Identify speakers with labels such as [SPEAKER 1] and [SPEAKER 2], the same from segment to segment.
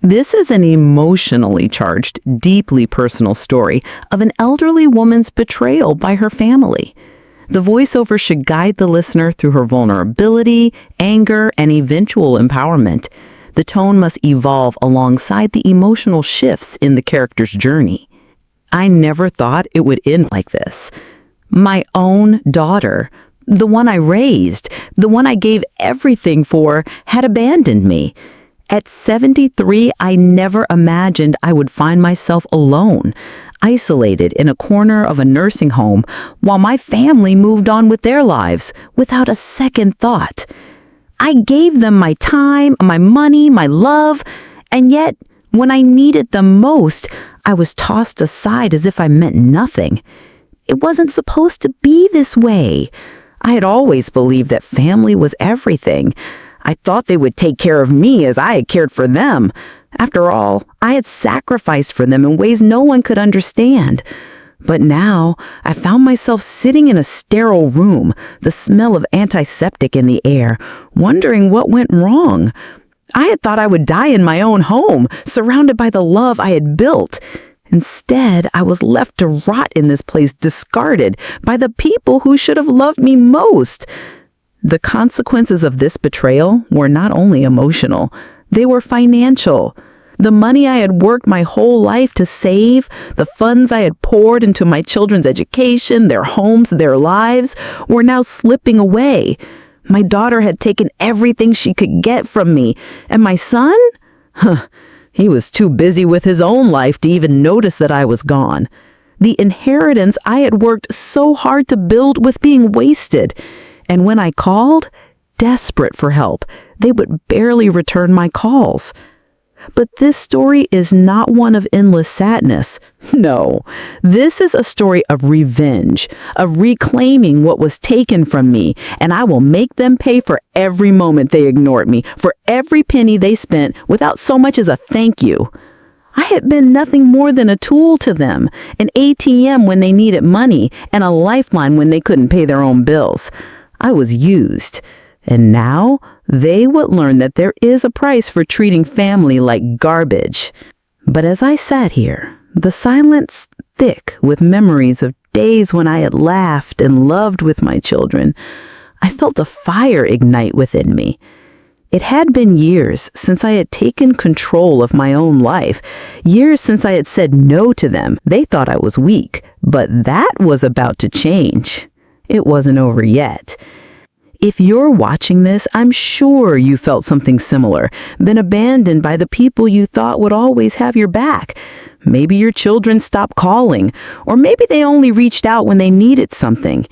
[SPEAKER 1] This is an emotionally charged, deeply personal story of an elderly woman's betrayal by her family. The voiceover should guide the listener through her vulnerability, anger, and eventual empowerment. The tone must evolve alongside the emotional shifts in the character's journey. I never thought it would end like this. My own daughter, the one I raised, the one I gave everything for, had abandoned me. At 73, I never imagined I would find myself alone, isolated in a corner of a nursing home while my family moved on with their lives without a second thought. I gave them my time, my money, my love, and yet, when I needed them most, I was tossed aside as if I meant nothing. It wasn't supposed to be this way. I had always believed that family was everything. I thought they would take care of me as I had cared for them. After all, I had sacrificed for them in ways no one could understand. But now, I found myself sitting in a sterile room, the smell of antiseptic in the air, wondering what went wrong. I had thought I would die in my own home, surrounded by the love I had built. Instead, I was left to rot in this place, discarded by the people who should have loved me most. The consequences of this betrayal were not only emotional, they were financial. The money I had worked my whole life to save, the funds I had poured into my children's education, their homes, their lives, were now slipping away. My daughter had taken everything she could get from me, and my son? He was too busy with his own life to even notice that I was gone. The inheritance I had worked so hard to build was being wasted. And when I called, desperate for help, they would barely return my calls. But this story is not one of endless sadness. No, this is a story of revenge, of reclaiming what was taken from me, and I will make them pay for every moment they ignored me, for every penny they spent without so much as a thank you. I had been nothing more than a tool to them, an ATM when they needed money, and a lifeline when they couldn't pay their own bills. I was used, and now they would learn that there is a price for treating family like garbage. But as I sat here, the silence thick with memories of days when I had laughed and loved with my children, I felt a fire ignite within me. It had been years since I had taken control of my own life, years since I had said no to them. They thought I was weak, but that was about to change. It wasn't over yet. If you're watching this, I'm sure you felt something similar, been abandoned by the people you thought would always have your back. Maybe your children stopped calling, or maybe they only reached out when they needed something.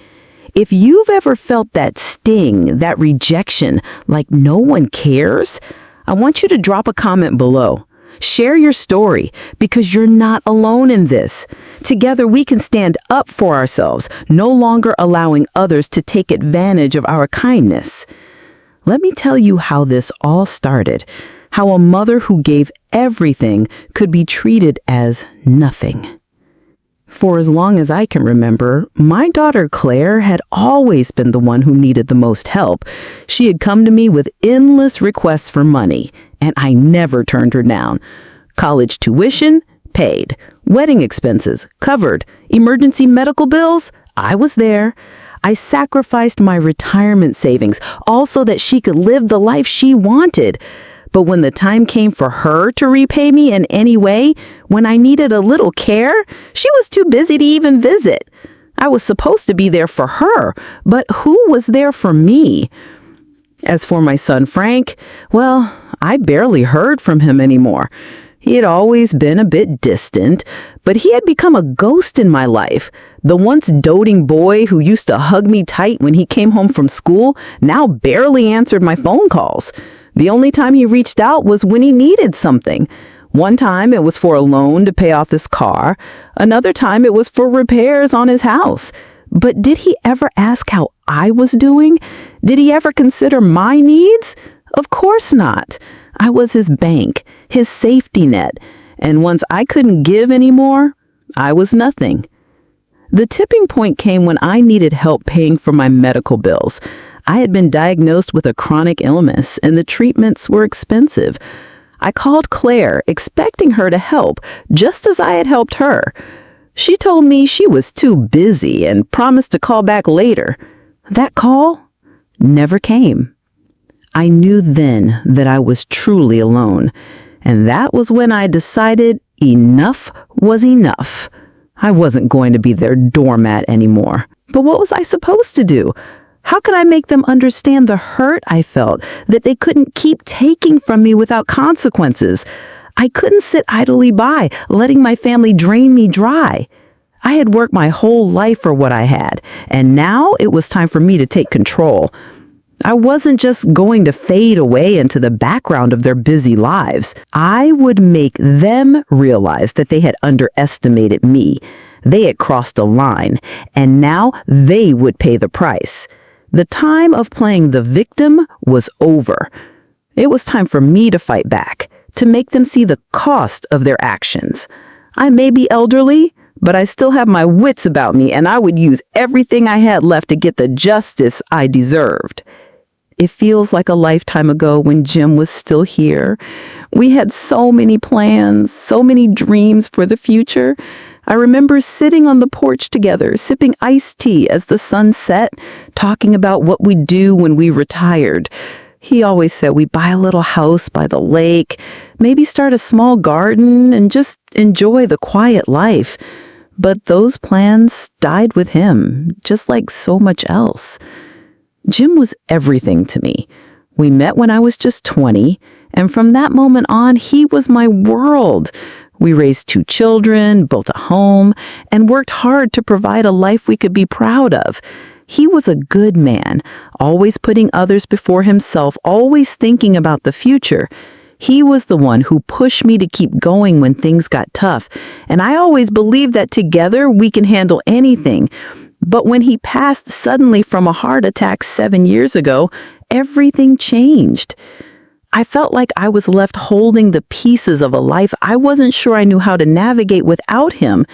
[SPEAKER 1] If you've ever felt that sting, that rejection, like no one cares, I want you to drop a comment below. Share your story, because you're not alone in this. Together we can stand up for ourselves, no longer allowing others to take advantage of our kindness. Let me tell you how this all started, how a mother who gave everything could be treated as nothing. For as long as I can remember, my daughter Claire had always been the one who needed the most help. She had come to me with endless requests for money, and I never turned her down. College tuition, paid. Wedding expenses, covered. Emergency medical bills, I was there. I sacrificed my retirement savings, all so that she could live the life she wanted. But when the time came for her to repay me in any way, when I needed a little care, she was too busy to even visit. I was supposed to be there for her, but who was there for me? As for my son Frank, well, I barely heard from him anymore. He had always been a bit distant, but he had become a ghost in my life. The once doting boy who used to hug me tight when he came home from school now barely answered my phone calls. The only time he reached out was when he needed something. One time it was for a loan to pay off his car. Another time it was for repairs on his house. But did he ever ask how I was doing? Did he ever consider my needs? Of course not. I was his bank, his safety net. And once I couldn't give anymore, I was nothing. The tipping point came when I needed help paying for my medical bills. I had been diagnosed with a chronic illness, and the treatments were expensive. I called Claire, expecting her to help, just as I had helped her. She told me she was too busy and promised to call back later. That call never came. I knew then that I was truly alone, and that was when I decided enough was enough. I wasn't going to be their doormat anymore. But what was I supposed to do? How could I make them understand the hurt I felt, that they couldn't keep taking from me without consequences? I couldn't sit idly by, letting my family drain me dry. I had worked my whole life for what I had, and now it was time for me to take control. I wasn't just going to fade away into the background of their busy lives. I would make them realize that they had underestimated me. They had crossed a line, and now they would pay the price. The time of playing the victim was over. It was time for me to fight back, to make them see the cost of their actions. I may be elderly, but I still have my wits about me, and I would use everything I had left to get the justice I deserved. It feels like a lifetime ago when Jim was still here. We had so many plans, so many dreams for the future. I remember sitting on the porch together, sipping iced tea as the sun set, talking about what we'd do when we retired. He always said we'd buy a little house by the lake, maybe start a small garden, and just enjoy the quiet life. But those plans died with him, just like so much else. Jim was everything to me. We met when I was just 20, and from that moment on, he was my world. We raised 2 children, built a home, and worked hard to provide a life we could be proud of. He was a good man, always putting others before himself, always thinking about the future. He was the one who pushed me to keep going when things got tough, and I always believed that together we can handle anything. But when he passed suddenly from a heart attack 7 years ago, everything changed. I felt like I was left holding the pieces of a life I wasn't sure I knew how to navigate without him.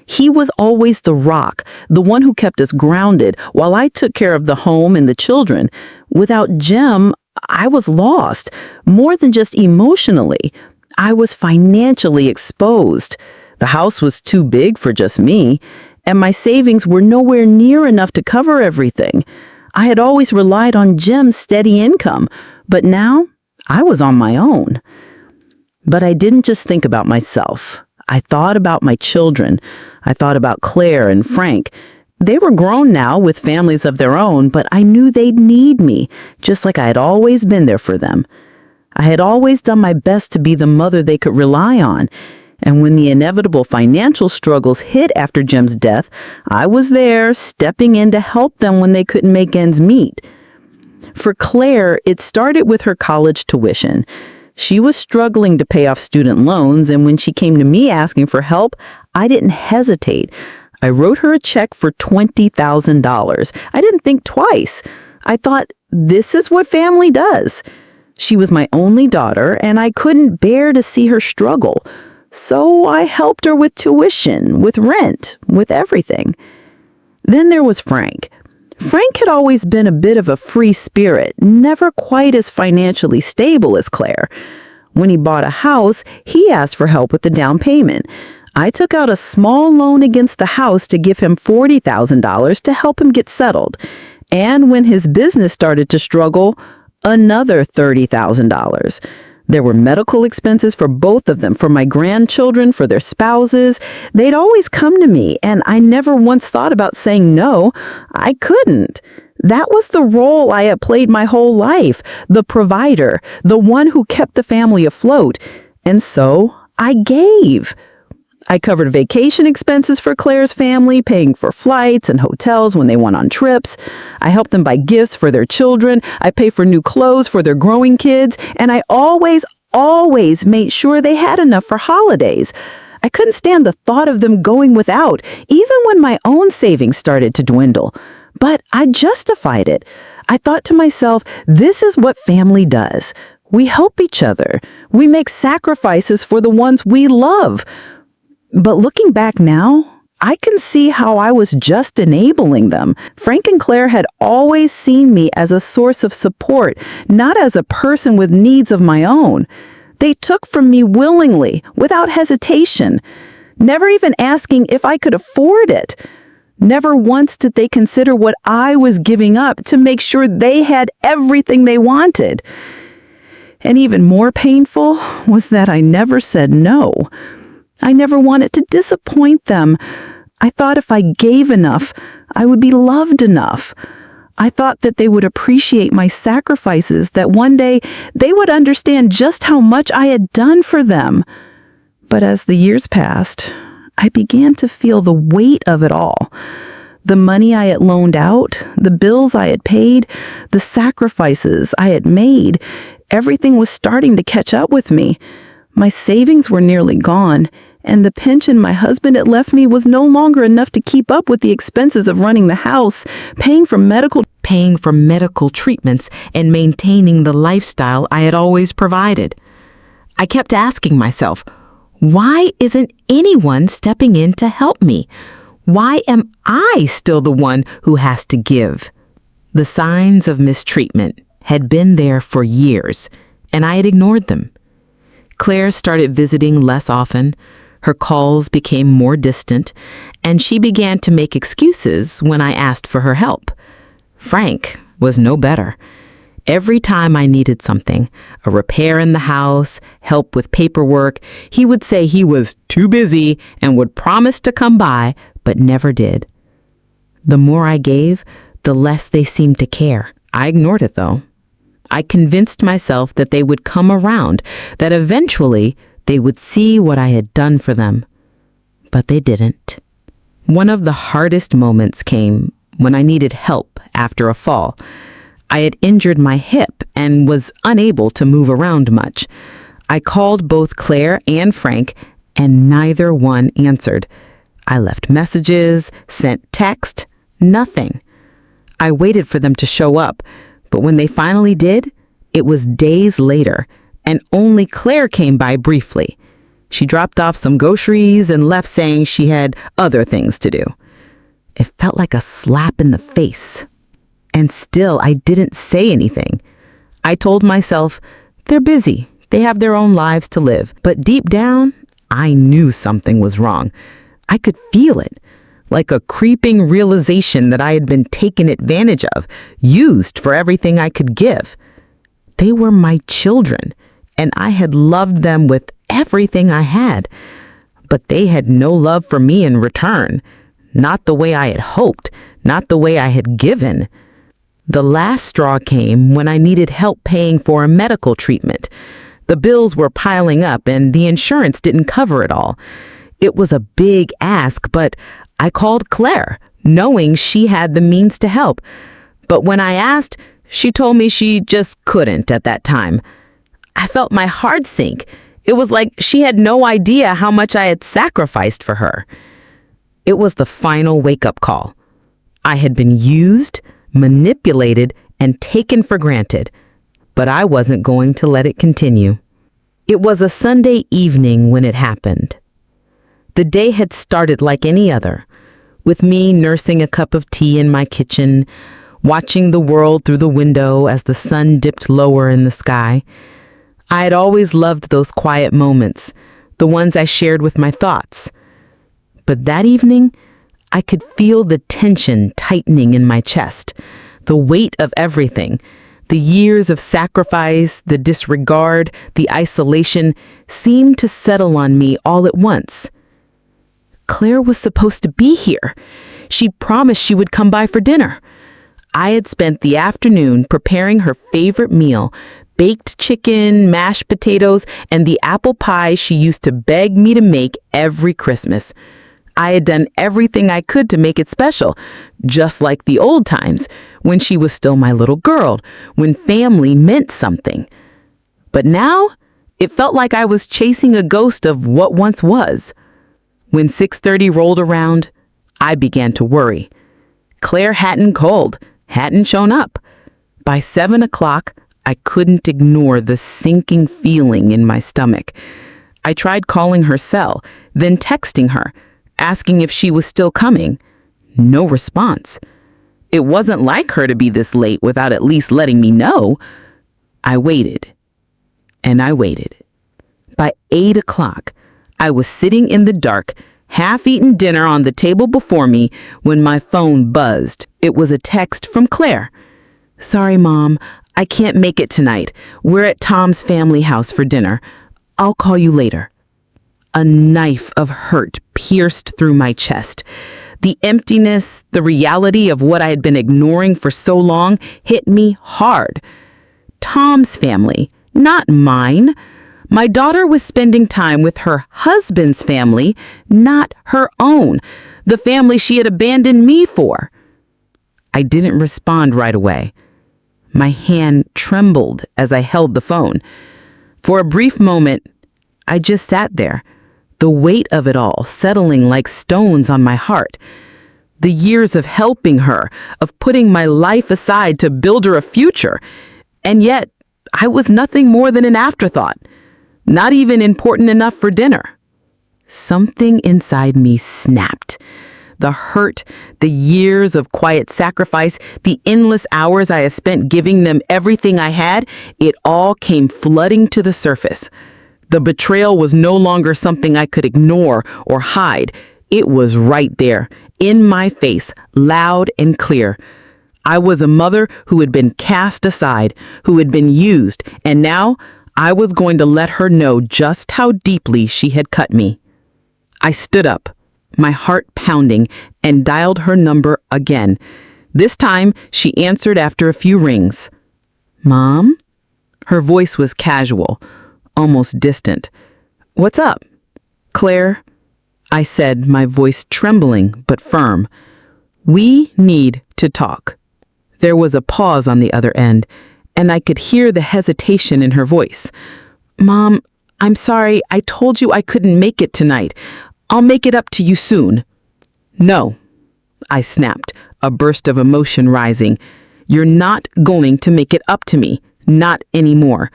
[SPEAKER 1] He was always the rock, the one who kept us grounded while I took care of the home and the children. Without Jim, I was lost, more than just emotionally. I was financially exposed. The house was too big for just me, and my savings were nowhere near enough to cover everything. I had always relied on Jim's steady income, but now I was on my own. But I didn't just think about myself. I thought about my children. I thought about Claire and Frank. They were grown now with families of their own, but I knew they'd need me, just like I had always been there for them. I had always done my best to be the mother they could rely on. And when the inevitable financial struggles hit after Jim's death, I was there, stepping in to help them when they couldn't make ends meet. For Claire, it started with her college tuition. She was struggling to pay off student loans, and when she came to me asking for help, I didn't hesitate. I wrote her a check for $20,000. I didn't think twice. I thought, this is what family does. She was my only daughter, and I couldn't bear to see her struggle. So I helped her with tuition, with rent, with everything. Then there was Frank. Frank had always been a bit of a free spirit, never quite as financially stable as Claire. When he bought a house, he asked for help with the down payment. I took out a small loan against the house to give him $40,000 to help him get settled. And when his business started to struggle, another $30,000. There were medical expenses for both of them, for my grandchildren, for their spouses. They'd always come to me, and I never once thought about saying no. I couldn't. That was the role I had played my whole life, the provider, the one who kept the family afloat. And so I gave. I covered vacation expenses for Claire's family, paying for flights and hotels when they went on trips. I helped them buy gifts for their children. I paid for new clothes for their growing kids. And I always made sure they had enough for holidays. I couldn't stand the thought of them going without, even when my own savings started to dwindle. But I justified it. I thought to myself, this is what family does. We help each other. We make sacrifices for the ones we love. But looking back now, I can see how I was just enabling them. Frank and Claire had always seen me as a source of support, not as a person with needs of my own. They took from me willingly, without hesitation, never even asking if I could afford it. Never once did they consider what I was giving up to make sure they had everything they wanted. And even more painful was that I never said no. I never wanted to disappoint them. I thought if I gave enough, I would be loved enough. I thought that they would appreciate my sacrifices, that one day they would understand just how much I had done for them. But as the years passed, I began to feel the weight of it all. The money I had loaned out, the bills I had paid, the sacrifices I had made, everything was starting to catch up with me. My savings were nearly gone, and the pension my husband had left me was no longer enough to keep up with the expenses of running the house, paying for medical treatments, and maintaining the lifestyle I had always provided. I kept asking myself, why isn't anyone stepping in to help me? Why am I still the one who has to give? The signs of mistreatment had been there for years, and I had ignored them. Claire started visiting less often, her calls became more distant, and she began to make excuses when I asked for her help. Frank was no better. Every time I needed something, a repair in the house, help with paperwork, he would say he was too busy and would promise to come by, but never did. The more I gave, the less they seemed to care. I ignored it, though. I convinced myself that they would come around, that eventually they would see what I had done for them. But they didn't. One of the hardest moments came when I needed help after a fall. I had injured my hip and was unable to move around much. I called both Claire and Frank, and neither one answered. I left messages, sent text, nothing. I waited for them to show up, but when they finally did, it was days later, and only Claire came by briefly. She dropped off some groceries and left saying she had other things to do. It felt like a slap in the face. And still, I didn't say anything. I told myself, they're busy. They have their own lives to live. But deep down, I knew something was wrong. I could feel it, like a creeping realization that I had been taken advantage of, used for everything I could give. They were my children, and I had loved them with everything I had. But they had no love for me in return. Not the way I had hoped, not the way I had given. The last straw came when I needed help paying for a medical treatment. The bills were piling up and the insurance didn't cover it all. It was a big ask, but I called Claire, knowing she had the means to help. But when I asked, she told me she just couldn't at that time. I felt my heart sink. It was like she had no idea how much I had sacrificed for her. It was the final wake-up call. I had been used, manipulated, and taken for granted, but I wasn't going to let it continue. It was a Sunday evening when it happened. The day had started like any other, with me nursing a cup of tea in my kitchen, watching the world through the window as the sun dipped lower in the sky. I had always loved those quiet moments, the ones I shared with my thoughts. But that evening, I could feel the tension tightening in my chest, the weight of everything. The years of sacrifice, the disregard, the isolation seemed to settle on me all at once. Claire was supposed to be here. She promised she would come by for dinner. I had spent the afternoon preparing her favorite meal, baked chicken, mashed potatoes, and the apple pie she used to beg me to make every Christmas. I had done everything I could to make it special, just like the old times, when she was still my little girl, when family meant something. But now, it felt like I was chasing a ghost of what once was. When 6:30 rolled around, I began to worry. Claire hadn't called, hadn't shown up. By 7 o'clock, I couldn't ignore the sinking feeling in my stomach. I tried calling her cell, then texting her, asking if she was still coming. No response. It wasn't like her to be this late without at least letting me know. I waited, and I waited, By 8 o'clock, I was sitting in the dark, half-eaten dinner on the table before me when my phone buzzed. It was a text from Claire. "Sorry, Mom, I can't make it tonight. We're at Tom's family house for dinner. I'll call you later." A knife of hurt pierced through my chest. The emptiness, the reality of what I had been ignoring for so long hit me hard. Tom's family, not mine. My daughter was spending time with her husband's family, not her own, the family she had abandoned me for. I didn't respond right away. My hand trembled as I held the phone. For a brief moment, I just sat there, the weight of it all settling like stones on my heart. The years of helping her, of putting my life aside to build her a future. And yet, I was nothing more than an afterthought, not even important enough for dinner. Something inside me snapped. The hurt, the years of quiet sacrifice, the endless hours I had spent giving them everything I had, it all came flooding to the surface. The betrayal was no longer something I could ignore or hide. It was right there, in my face, loud and clear. I was a mother who had been cast aside, who had been used, and now I was going to let her know just how deeply she had cut me. I stood up, my heart pounding, and dialed her number again. This time, she answered after a few rings. "Mom?" Her voice was casual, almost distant. "What's up?" "Claire," I said, my voice trembling but firm. "We need to talk." There was a pause on the other end, and I could hear the hesitation in her voice. "Mom, I'm sorry. I told you I couldn't make it tonight. I'll make it up to you soon." "No," I snapped, a burst of emotion rising. "You're not going to make it up to me. Not anymore."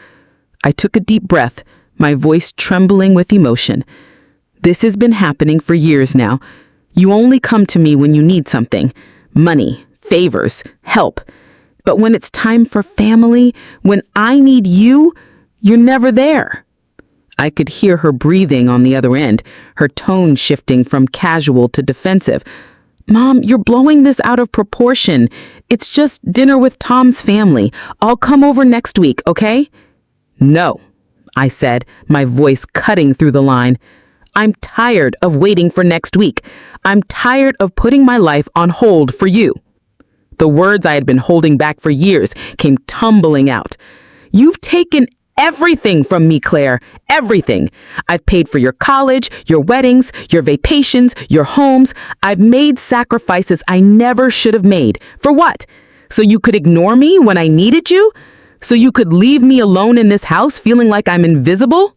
[SPEAKER 1] I took a deep breath, my voice trembling with emotion. "This has been happening for years now. You only come to me when you need something. Money, favors, help. But when it's time for family, when I need you, you're never there." I could hear her breathing on the other end, her tone shifting from casual to defensive. "Mom, you're blowing this out of proportion. It's just dinner with Tom's family. I'll come over next week, okay?" "No," I said, my voice cutting through the line. "I'm tired of waiting for next week. I'm tired of putting my life on hold for you." The words I had been holding back for years came tumbling out. "You've taken everything from me, Claire. Everything. I've paid for your college, your weddings, your vacations, your homes. I've made sacrifices I never should have made. For what? So you could ignore me when I needed you? So you could leave me alone in this house feeling like I'm invisible?"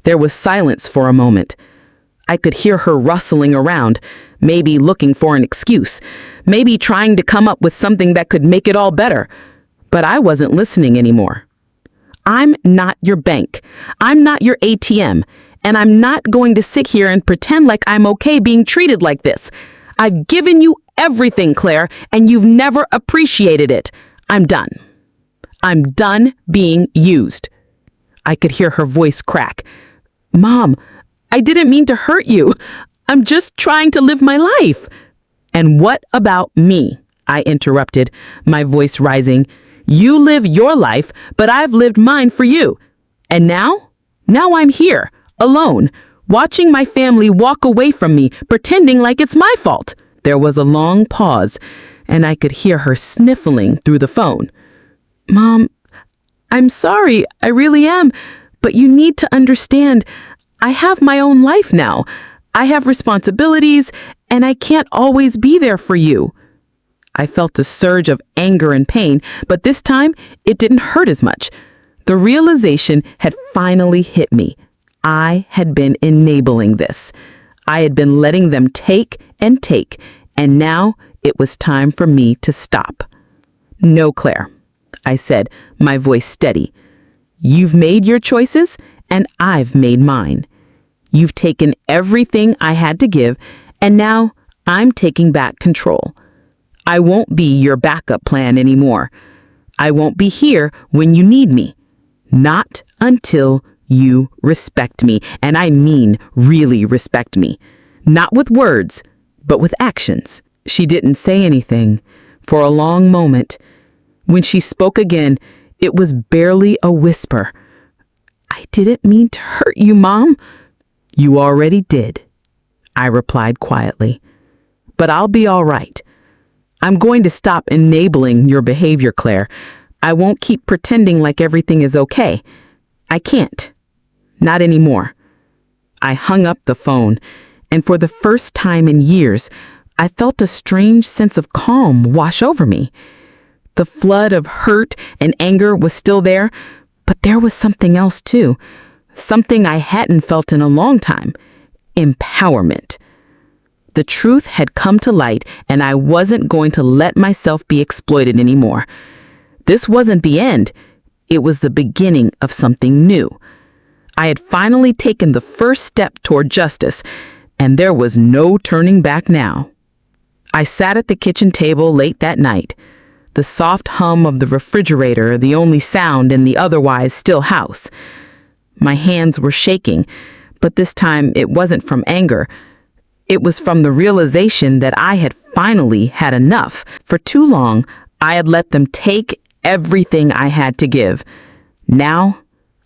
[SPEAKER 1] There was silence for a moment. I could hear her rustling around, maybe looking for an excuse, maybe trying to come up with something that could make it all better. But I wasn't listening anymore. "I'm not your bank. I'm not your ATM. And I'm not going to sit here and pretend like I'm okay being treated like this. I've given you everything, Claire, and you've never appreciated it. I'm done. I'm done being used." I could hear her voice crack. "Mom, I didn't mean to hurt you. I'm just trying to live my life." "And what about me?" I interrupted, my voice rising. "You live your life, but I've lived mine for you. And now I'm here, alone, watching my family walk away from me, pretending like it's my fault." There was a long pause, and I could hear her sniffling through the phone. "Mom, I'm sorry, I really am, but you need to understand, I have my own life now. I have responsibilities, and I can't always be there for you." I felt a surge of anger and pain, but this time it didn't hurt as much. The realization had finally hit me. I had been enabling this. I had been letting them take, and now it was time for me to stop. "No, Claire," I said, my voice steady. "You've made your choices, and I've made mine. You've taken everything I had to give, and now I'm taking back control. I won't be your backup plan anymore. I won't be here when you need me. Not until You respect me, and I mean really respect me. Not with words, but with actions. She didn't say anything for a long moment. When she spoke again, it was barely a whisper. I didn't mean to hurt you, Mom. You already did, I replied quietly. But I'll be all right. I'm going to stop enabling your behavior, Claire. I won't keep pretending like everything is okay. I can't. Not anymore. I hung up the phone, and for the first time in years, I felt a strange sense of calm wash over me. The flood of hurt and anger was still there, but there was something else too. Something I hadn't felt in a long time. Empowerment. The truth had come to light, and I wasn't going to let myself be exploited anymore. This wasn't the end. It was the beginning of something new. I had finally taken the first step toward justice, and there was no turning back now. I sat at the kitchen table late that night. The soft hum of the refrigerator, the only sound in the otherwise still house. My hands were shaking, but this time it wasn't from anger. It was from the realization that I had finally had enough. For too long, I had let them take everything I had to give. Now,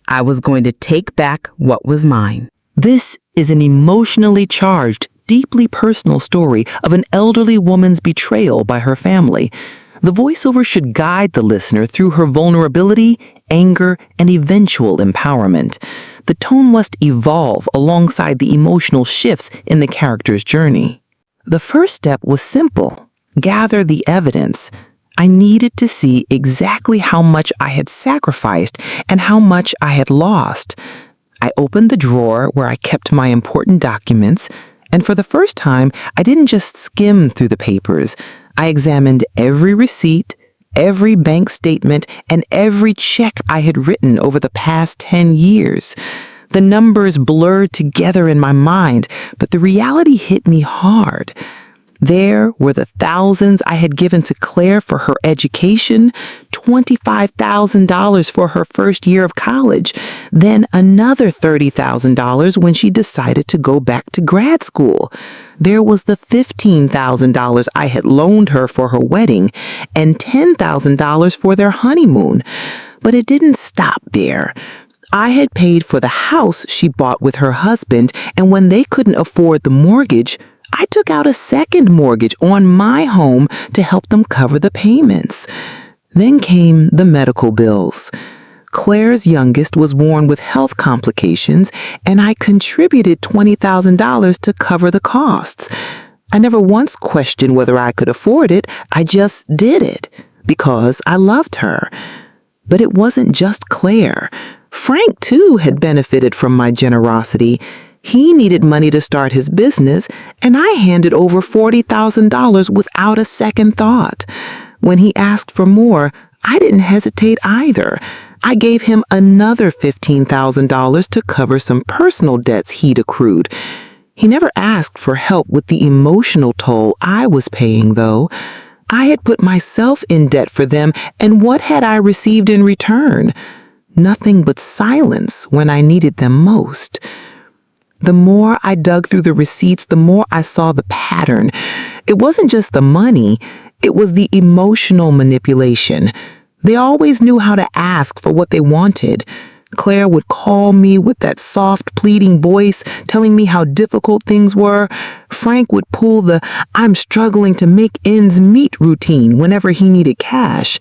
[SPEAKER 1] I was going to take back what was mine. This is an emotionally charged, deeply personal story of an elderly woman's betrayal by her family. The voiceover should guide the listener through her vulnerability, anger, and eventual empowerment. The tone must evolve alongside the emotional shifts in the character's journey. The first step was simple: gather the evidence. I needed to see exactly how much I had sacrificed and how much I had lost. I opened the drawer where I kept my important documents, and for the first time, I didn't just skim through the papers. I examined every receipt, every bank statement, and every check I had written over the past 10 years. The numbers blurred together in my mind, but the reality hit me hard. There were the thousands I had given to Claire for her education, $25,000 for her first year of college, then another $30,000 when she decided to go back to grad school. There was the $15,000 I had loaned her for her wedding and $10,000 for their honeymoon. But it didn't stop there. I had paid for the house she bought with her husband, and when they couldn't afford the mortgage, I took out a second mortgage on my home to help them cover the payments. Then came the medical bills. Claire's youngest was born with health complications, and I contributed $20,000 to cover the costs. I never once questioned whether I could afford it. I just did it because I loved her. But it wasn't just Claire. Frank, too, had benefited from my generosity. He needed money to start his business, and I handed over $40,000 without a second thought. When he asked for more, I didn't hesitate either. I gave him another $15,000 to cover some personal debts he'd accrued. He never asked for help with the emotional toll I was paying, though. I had put myself in debt for them, and what had I received in return? Nothing but silence when I needed them most. The more I dug through the receipts, the more I saw the pattern. It wasn't just the money, it was the emotional manipulation. They always knew how to ask for what they wanted. Claire would call me with that soft, pleading voice, telling me how difficult things were. Frank would pull the "I'm struggling to make ends meet" routine whenever he needed cash.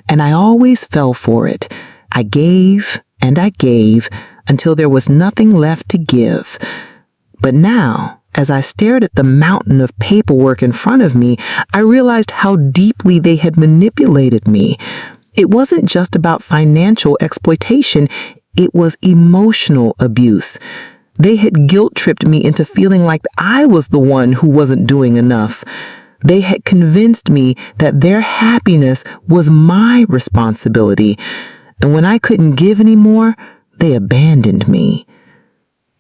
[SPEAKER 1] And I always fell for it. I gave and I gave until there was nothing left to give. But now, as I stared at the mountain of paperwork in front of me, I realized how deeply they had manipulated me. It wasn't just about financial exploitation, it was emotional abuse. They had guilt-tripped me into feeling like I was the one who wasn't doing enough. They had convinced me that their happiness was my responsibility, and when I couldn't give anymore, they abandoned me.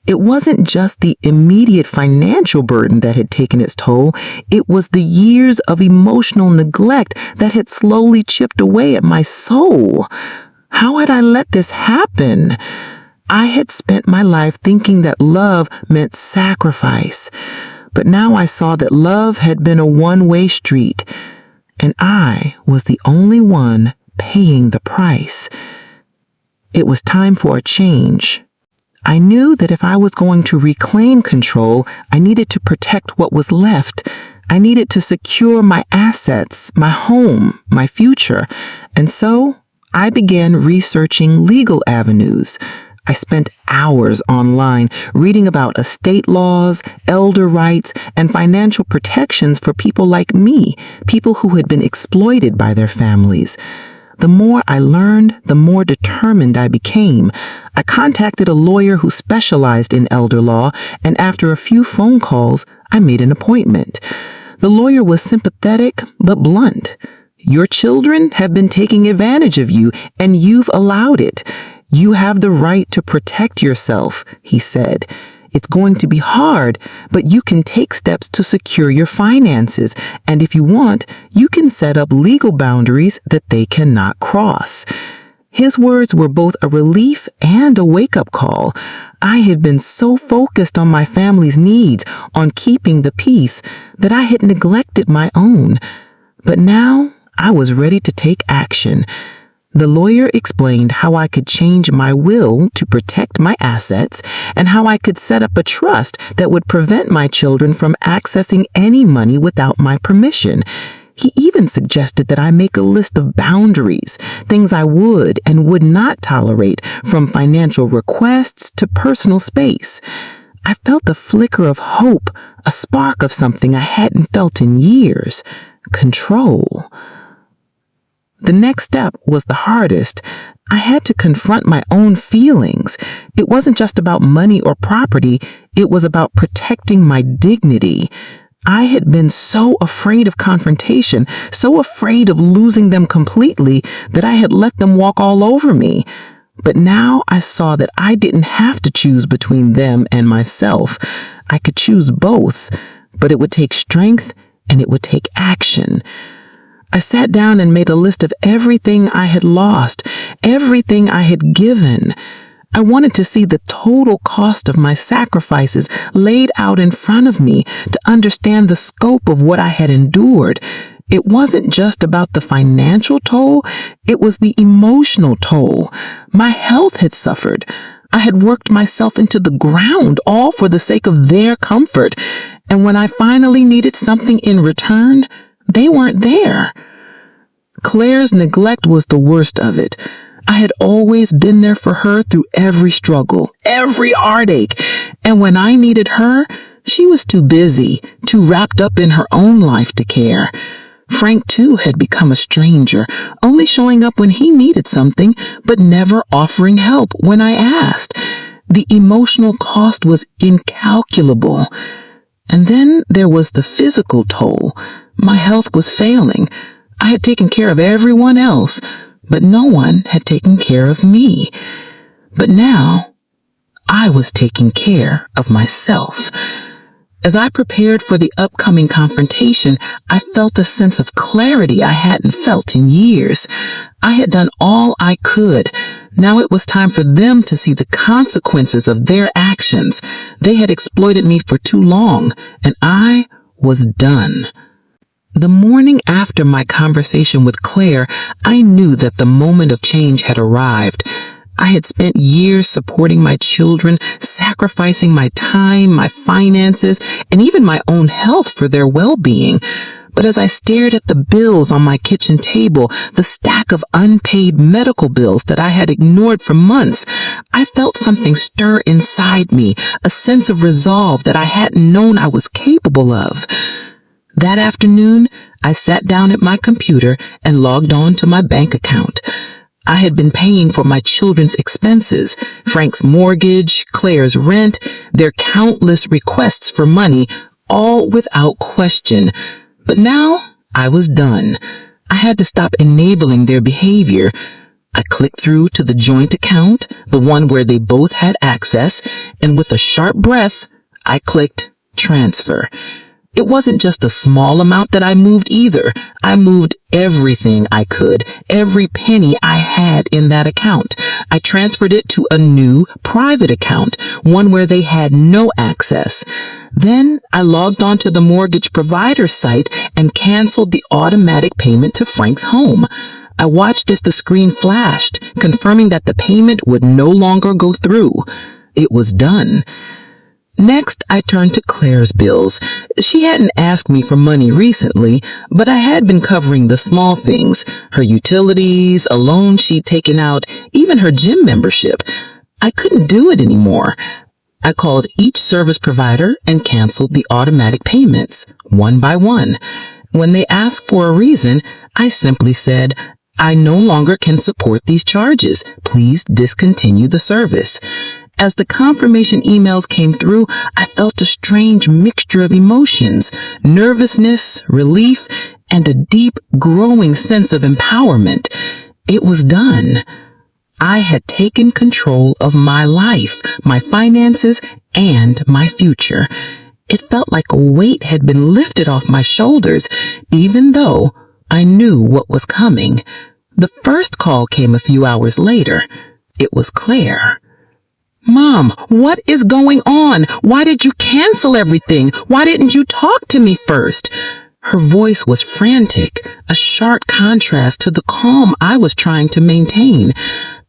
[SPEAKER 1] It wasn't just the immediate financial burden that had taken its toll. It was the years of emotional neglect that had slowly chipped away at my soul. How had I let this happen?
[SPEAKER 2] I had spent my life thinking that love meant sacrifice, but now I saw that love had been a one-way street, and I was the only one paying the price. It was time for a change. I knew that if I was going to reclaim control, I needed to protect what was left. I needed to secure my assets, my home, my future. And so I began researching legal avenues. I spent hours online reading about estate laws, elder rights, and financial protections for people like me, people who had been exploited by their families. The more I learned, the more determined I became. I contacted a lawyer who specialized in elder law, and after a few phone calls, I made an appointment. The lawyer was sympathetic but blunt. Your children have been taking advantage of you, and you've allowed it. You have the right to protect yourself, he said. It's going to be hard, but you can take steps to secure your finances, and if you want, you can set up legal boundaries that they cannot cross. His words were both a relief and a wake-up call. I had been so focused on my family's needs, on keeping the peace, that I had neglected my own. But now I was ready to take action. The lawyer explained how I could change my will to protect my assets and how I could set up a trust that would prevent my children from accessing any money without my permission. He even suggested that I make a list of boundaries, things I would and would not tolerate, from financial requests to personal space. I felt a flicker of hope, a spark of something I hadn't felt in years: control. The next step was the hardest. I had to confront my own feelings. It wasn't just about money or property. It was about protecting my dignity. I had been so afraid of confrontation, so afraid of losing them completely, that I had let them walk all over me. But now I saw that I didn't have to choose between them and myself. I could choose both, but it would take strength and it would take action. I sat down and made a list of everything I had lost, everything I had given. I wanted to see the total cost of my sacrifices laid out in front of me, to understand the scope of what I had endured. It wasn't just about the financial toll, it was the emotional toll. My health had suffered. I had worked myself into the ground, all for the sake of their comfort. And when I finally needed something in return, they weren't there. Claire's neglect was the worst of it. I had always been there for her through every struggle, every heartache. And when I needed her, she was too busy, too wrapped up in her own life to care. Frank, too, had become a stranger, only showing up when he needed something, but never offering help when I asked. The emotional cost was incalculable. And then there was the physical toll. My health was failing. I had taken care of everyone else, but no one had taken care of me. But now, I was taking care of myself. As I prepared for the upcoming confrontation, I felt a sense of clarity I hadn't felt in years. I had done all I could. Now it was time for them to see the consequences of their actions. They had exploited me for too long, and I was done. The morning after my conversation with Claire, I knew that the moment of change had arrived. I had spent years supporting my children, sacrificing my time, my finances, and even my own health for their well-being. But as I stared at the bills on my kitchen table, the stack of unpaid medical bills that I had ignored for months, I felt something stir inside me, a sense of resolve that I hadn't known I was capable of. That afternoon, I sat down at my computer and logged on to my bank account. I had been paying for my children's expenses, Frank's mortgage, Claire's rent, their countless requests for money, all without question. But now I was done. I had to stop enabling their behavior. I clicked through to the joint account, the one where they both had access, and with a sharp breath, I clicked transfer. It wasn't just a small amount that I moved either. I moved everything I could, every penny I had in that account. I transferred it to a new private account, one where they had no access. Then I logged onto the mortgage provider site and canceled the automatic payment to Frank's home. I watched as the screen flashed, confirming that the payment would no longer go through. It was done. Next, I turned to Claire's bills. She hadn't asked me for money recently, but I had been covering the small things, her utilities, a loan she'd taken out, even her gym membership. I couldn't do it anymore. I called each service provider and canceled the automatic payments, one by one. When they asked for a reason, I simply said, "I no longer can support these charges. Please discontinue the service." As the confirmation emails came through, I felt a strange mixture of emotions, nervousness, relief, and a deep, growing sense of empowerment. It was done. I had taken control of my life, my finances, and my future. It felt like a weight had been lifted off my shoulders, even though I knew what was coming. The first call came a few hours later. It was Claire. "Mom, what is going on? Why did you cancel everything? Why didn't you talk to me first?" Her voice was frantic, a sharp contrast to the calm I was trying to maintain.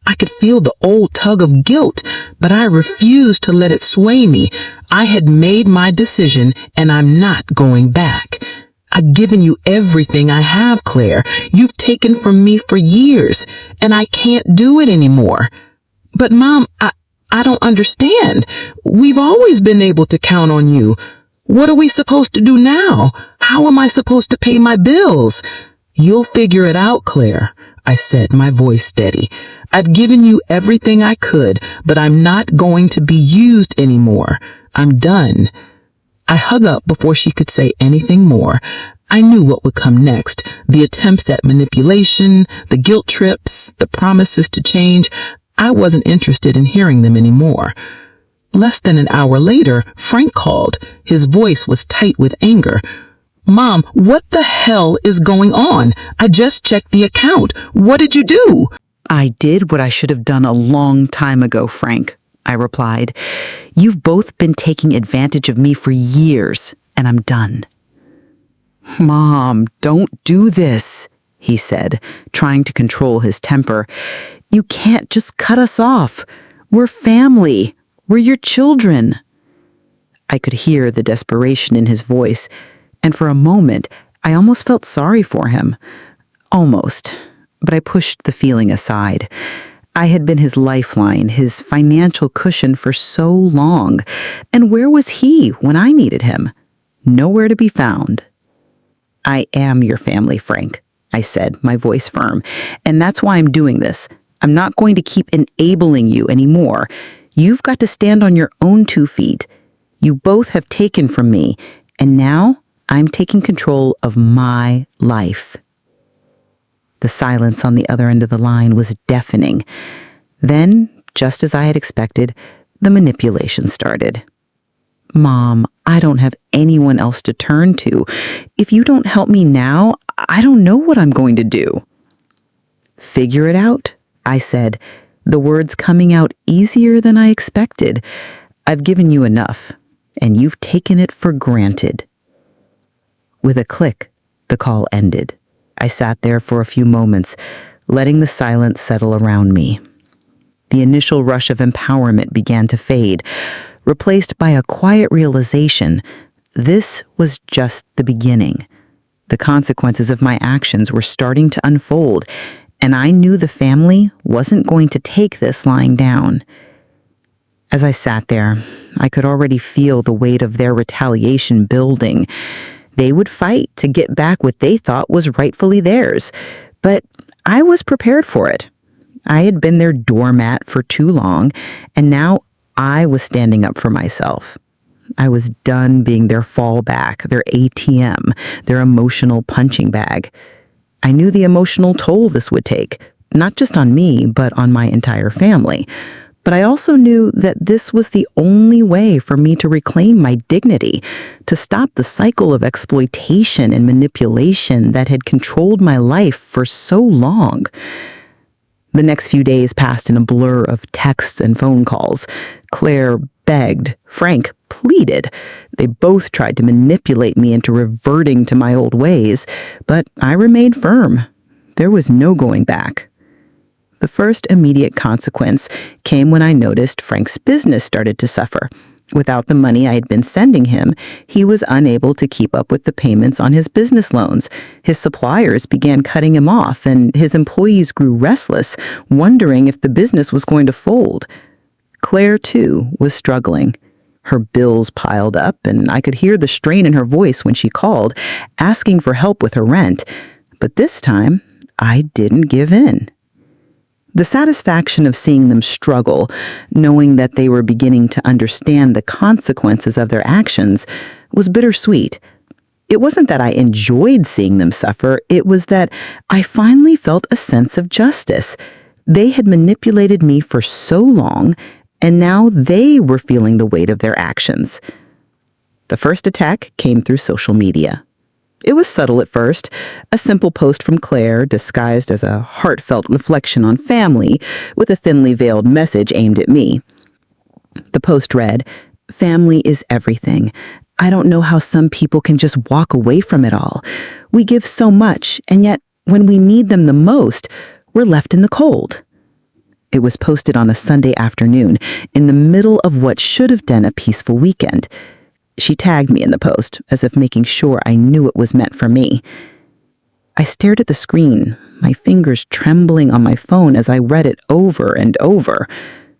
[SPEAKER 2] I could feel the old tug of guilt, but I refused to let it sway me. I had made my decision, and I'm not going back. "I've given you everything I have, Claire. You've taken from me for years, and I can't do it anymore." "But Mom, I don't understand. We've always been able to count on you. What are we supposed to do now? How am I supposed to pay my bills?" "You'll figure it out, Claire," I said, my voice steady. "I've given you everything I could, but I'm not going to be used anymore. I'm done." I hung up before she could say anything more. I knew what would come next. The attempts at manipulation, the guilt trips, the promises to change. I wasn't interested in hearing them anymore. Less than an hour later, Frank called. His voice was tight with anger. "Mom, what the hell is going on? I just checked the account. What did you do?"
[SPEAKER 1] "I did what I should have done a long time ago, Frank," I replied. "You've both been taking advantage of me for years, and I'm done." "Mom, don't do this," he said, trying to control his temper. "You can't just cut us off. We're family. We're your children." I could hear the desperation in his voice, and for a moment, I almost felt sorry for him. Almost, but I pushed the feeling aside. I had been his lifeline, his financial cushion for so long, and where was he when I needed him? Nowhere to be found. "I am your family, Frank," I said, my voice firm, "and that's why I'm doing this. I'm not going to keep enabling you anymore. You've got to stand on your own 2 feet. You both have taken from me, and now I'm taking control of my life." The silence on the other end of the line was deafening. Then, just as I had expected, the manipulation started. "Mom, I don't have anyone else to turn to. If you don't help me now, I don't know what I'm going to do." "Figure it out," I said, the words coming out easier than I expected. "I've given you enough, and you've taken it for granted." With a click, the call ended. I sat there for a few moments, letting the silence settle around me. The initial rush of empowerment began to fade, replaced by a quiet realization this was just the beginning. The consequences of my actions were starting to unfold, and I knew the family wasn't going to take this lying down. As I sat there, I could already feel the weight of their retaliation building. They would fight to get back what they thought was rightfully theirs, but I was prepared for it. I had been their doormat for too long, and now I was standing up for myself. I was done being their fallback, their ATM, their emotional punching bag. I knew the emotional toll this would take, not just on me, but on my entire family. But I also knew that this was the only way for me to reclaim my dignity, to stop the cycle of exploitation and manipulation that had controlled my life for so long. The next few days passed in a blur of texts and phone calls. Claire begged. Frank pleaded. They both tried to manipulate me into reverting to my old ways, but I remained firm. There was no going back. The first immediate consequence came when I noticed Frank's business started to suffer. Without the money I had been sending him, he was unable to keep up with the payments on his business loans. His suppliers began cutting him off, and his employees grew restless, wondering if the business was going to fold. Claire, too, was struggling. Her bills piled up, and I could hear the strain in her voice when she called, asking for help with her rent. But this time, I didn't give in. The satisfaction of seeing them struggle, knowing that they were beginning to understand the consequences of their actions, was bittersweet. It wasn't that I enjoyed seeing them suffer, it was that I finally felt a sense of justice. They had manipulated me for so long, and now they were feeling the weight of their actions. The first attack came through social media. It was subtle at first, a simple post from Claire disguised as a heartfelt reflection on family with a thinly veiled message aimed at me. The post read, "Family is everything. I don't know how some people can just walk away from it all. We give so much, and yet when we need them the most, we're left in the cold." It was posted on a Sunday afternoon, in the middle of what should have been a peaceful weekend. She tagged me in the post, as if making sure I knew it was meant for me. I stared at the screen, my fingers trembling on my phone as I read it over and over.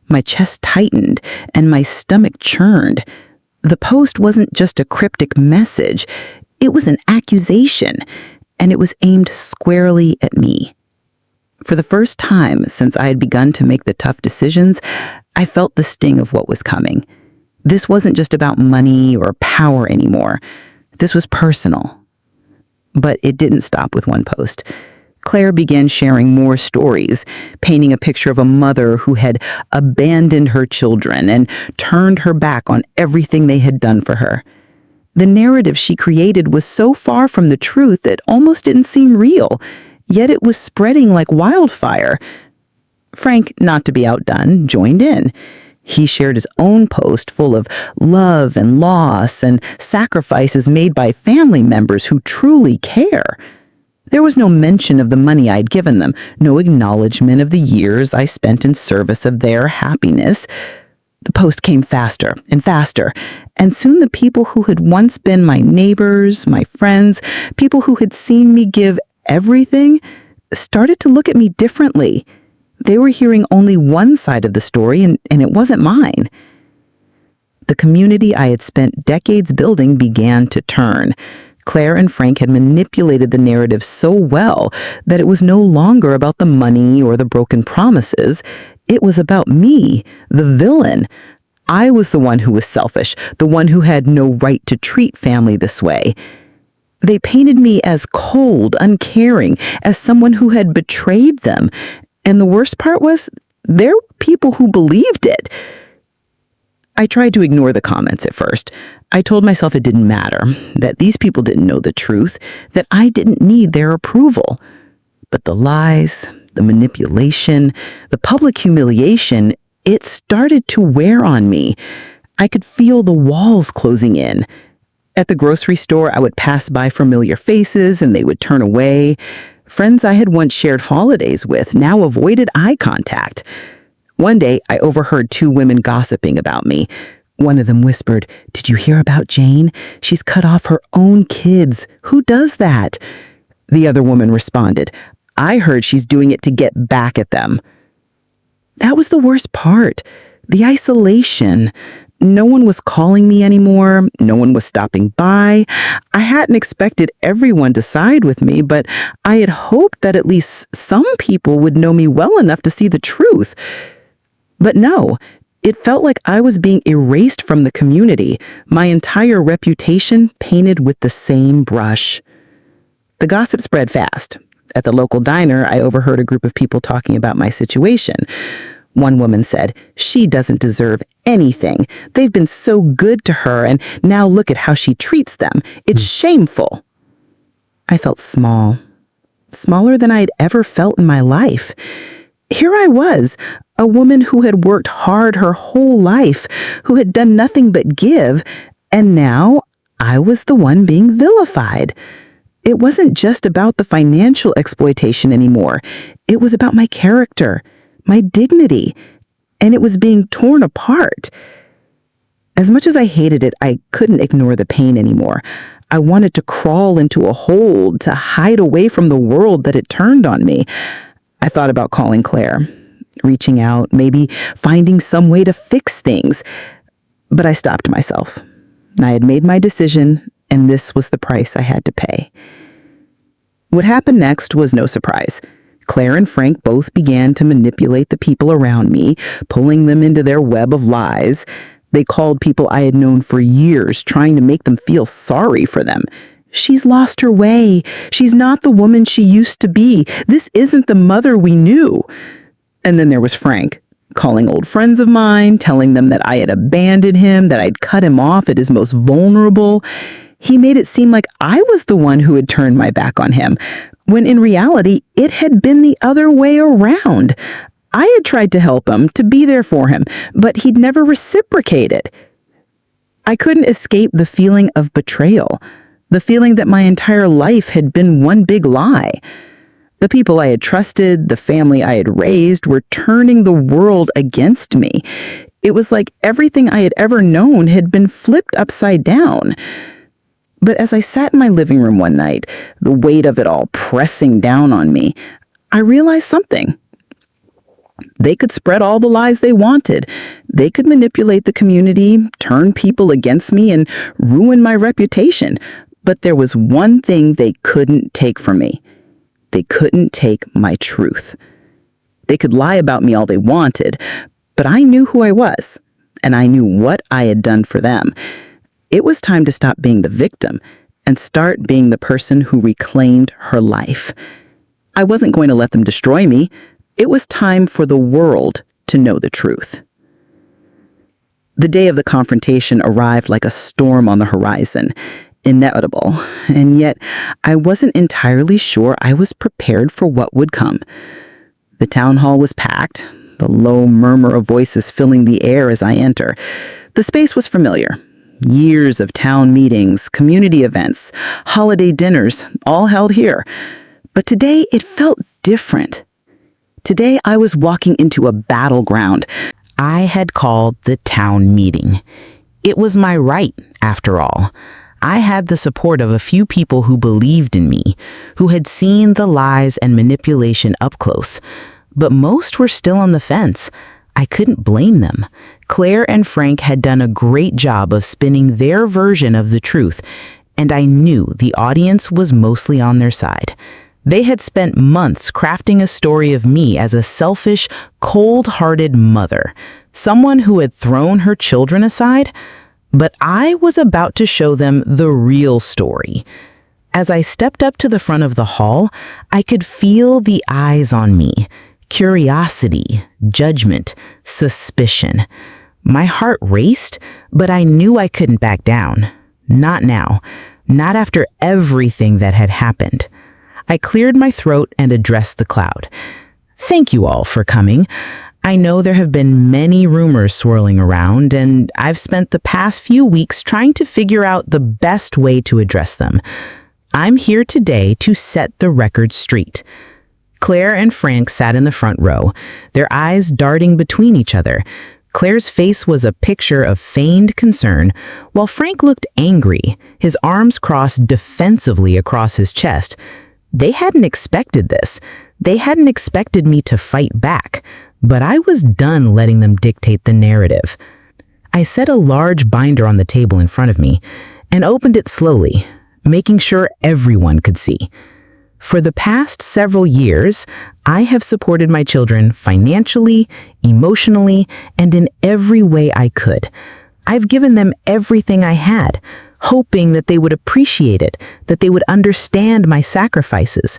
[SPEAKER 1] My chest tightened, and my stomach churned. The post wasn't just a cryptic message, it was an accusation, and it was aimed squarely at me. For the first time since I had begun to make the tough decisions, I felt the sting of what was coming. This wasn't just about money or power anymore. This was personal. But it didn't stop with one post. Claire began sharing more stories, painting a picture of a mother who had abandoned her children and turned her back on everything they had done for her. The narrative she created was so far from the truth it almost didn't seem real, yet it was spreading like wildfire. Frank, not to be outdone, joined in. He shared his own post full of love and loss and sacrifices made by family members who truly care. There was no mention of the money I'd given them, no acknowledgement of the years I spent in service of their happiness. The post came faster and faster, and soon the people who had once been my neighbors, my friends, people who had seen me give everything, started to look at me differently. They were hearing only one side of the story, and it wasn't mine. The community I had spent decades building began to turn. Claire and Frank had manipulated the narrative so well that it was no longer about the money or the broken promises. It was about me, the villain. I was the one who was selfish, the one who had no right to treat family this way. They painted me as cold, uncaring, as someone who had betrayed them. And the worst part was, there were people who believed it. I tried to ignore the comments at first. I told myself it didn't matter, that these people didn't know the truth, that I didn't need their approval. But the lies, the manipulation, the public humiliation, it started to wear on me. I could feel the walls closing in. At the grocery store, I would pass by familiar faces and they would turn away. Friends I had once shared holidays with now avoided eye contact. One day, I overheard two women gossiping about me. One of them whispered, "Did you hear about Jane? She's cut off her own kids. Who does that?" The other woman responded, "I heard she's doing it to get back at them." That was the worst part, the isolation. No one was calling me anymore. No one was stopping by. I hadn't expected everyone to side with me, but I had hoped that at least some people would know me well enough to see the truth. But no, it felt like I was being erased from the community, my entire reputation painted with the same brush. The gossip spread fast. At the local diner, I overheard a group of people talking about my situation. One woman said, "She doesn't deserve anything. They've been so good to her, and now look at how she treats them. It's shameful." I felt small, smaller than I'd ever felt in my life. Here I was, a woman who had worked hard her whole life, who had done nothing but give, and now I was the one being vilified. It wasn't just about the financial exploitation anymore. It was about my character, my dignity, and it was being torn apart. As much as I hated it, I couldn't ignore the pain anymore. I wanted to crawl into a hole, to hide away from the world that had turned on me. I thought about calling Claire, reaching out, maybe finding some way to fix things. But I stopped myself. I had made my decision, and this was the price I had to pay. What happened next was no surprise. Claire and Frank both began to manipulate the people around me, pulling them into their web of lies. They called people I had known for years, trying to make them feel sorry for them. She's lost her way. She's not the woman she used to be. This isn't the mother we knew. And then there was Frank, calling old friends of mine, telling them that I had abandoned him, that I'd cut him off at his most vulnerable. He made it seem like I was the one who had turned my back on him, when in reality, it had been the other way around. I had tried to help him, to be there for him, but he'd never reciprocated. I couldn't escape the feeling of betrayal, the feeling that my entire life had been one big lie. The people I had trusted, the family I had raised, were turning the world against me. It was like everything I had ever known had been flipped upside down. But as I sat in my living room one night, the weight of it all pressing down on me, I realized something. They could spread all the lies they wanted. They could manipulate the community, turn people against me, and ruin my reputation. But there was one thing they couldn't take from me. They couldn't take my truth. They could lie about me all they wanted, but I knew who I was, and I knew what I had done for them. It was time to stop being the victim and start being the person who reclaimed her life. I wasn't going to let them destroy me. It was time for the world to know the truth. The day of the confrontation arrived like a storm on the horizon, inevitable, and yet I wasn't entirely sure I was prepared for what would come. The town hall was packed, the low murmur of voices filling the air as I enter. The space was familiar. Years of town meetings, community events, holiday dinners, all held here. But today it felt different. Today I was walking into a battleground I had called the town meeting. It was my right, after all. I had the support of a few people who believed in me, who had seen the lies and manipulation up close. But most were still on the fence. I couldn't blame them. Claire and Frank had done a great job of spinning their version of the truth, and I knew the audience was mostly on their side. They had spent months crafting a story of me as a selfish, cold-hearted mother, someone who had thrown her children aside. But I was about to show them the real story. As I stepped up to the front of the hall, I could feel the eyes on me. Curiosity, judgment, suspicion. My heart raced, but I knew I couldn't back down. Not now. Not after everything that had happened. I cleared my throat and addressed the crowd. Thank you all for coming. I know there have been many rumors swirling around, and I've spent the past few weeks trying to figure out the best way to address them. I'm here today to set the record straight. Claire and Frank sat in the front row, their eyes darting between each other. Claire's face was a picture of feigned concern, while Frank looked angry, his arms crossed defensively across his chest. They hadn't expected this. They hadn't expected me to fight back. But I was done letting them dictate the narrative. I set a large binder on the table in front of me and opened it slowly, making sure everyone could see. For the past several years, I have supported my children financially, emotionally, and in every way I could. I've given them everything I had, hoping that they would appreciate it, that they would understand my sacrifices.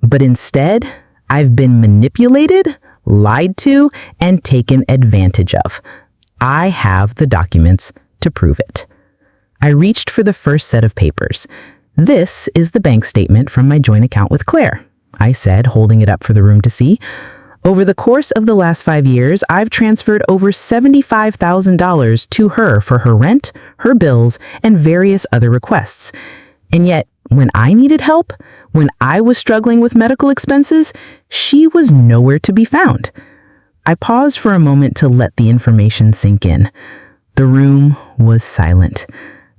[SPEAKER 1] But instead, I've been manipulated, lied to, and taken advantage of. I have the documents to prove it. I reached for the first set of papers. This is the bank statement from my joint account with Claire, I said, holding it up for the room to see.
[SPEAKER 3] Over the course of the last 5 years, I've transferred over $75,000 to her for her rent, her bills, and various other requests. And yet, when I needed help, when I was struggling with medical expenses, she was nowhere to be found. I paused for a moment to let the information sink in. The room was silent.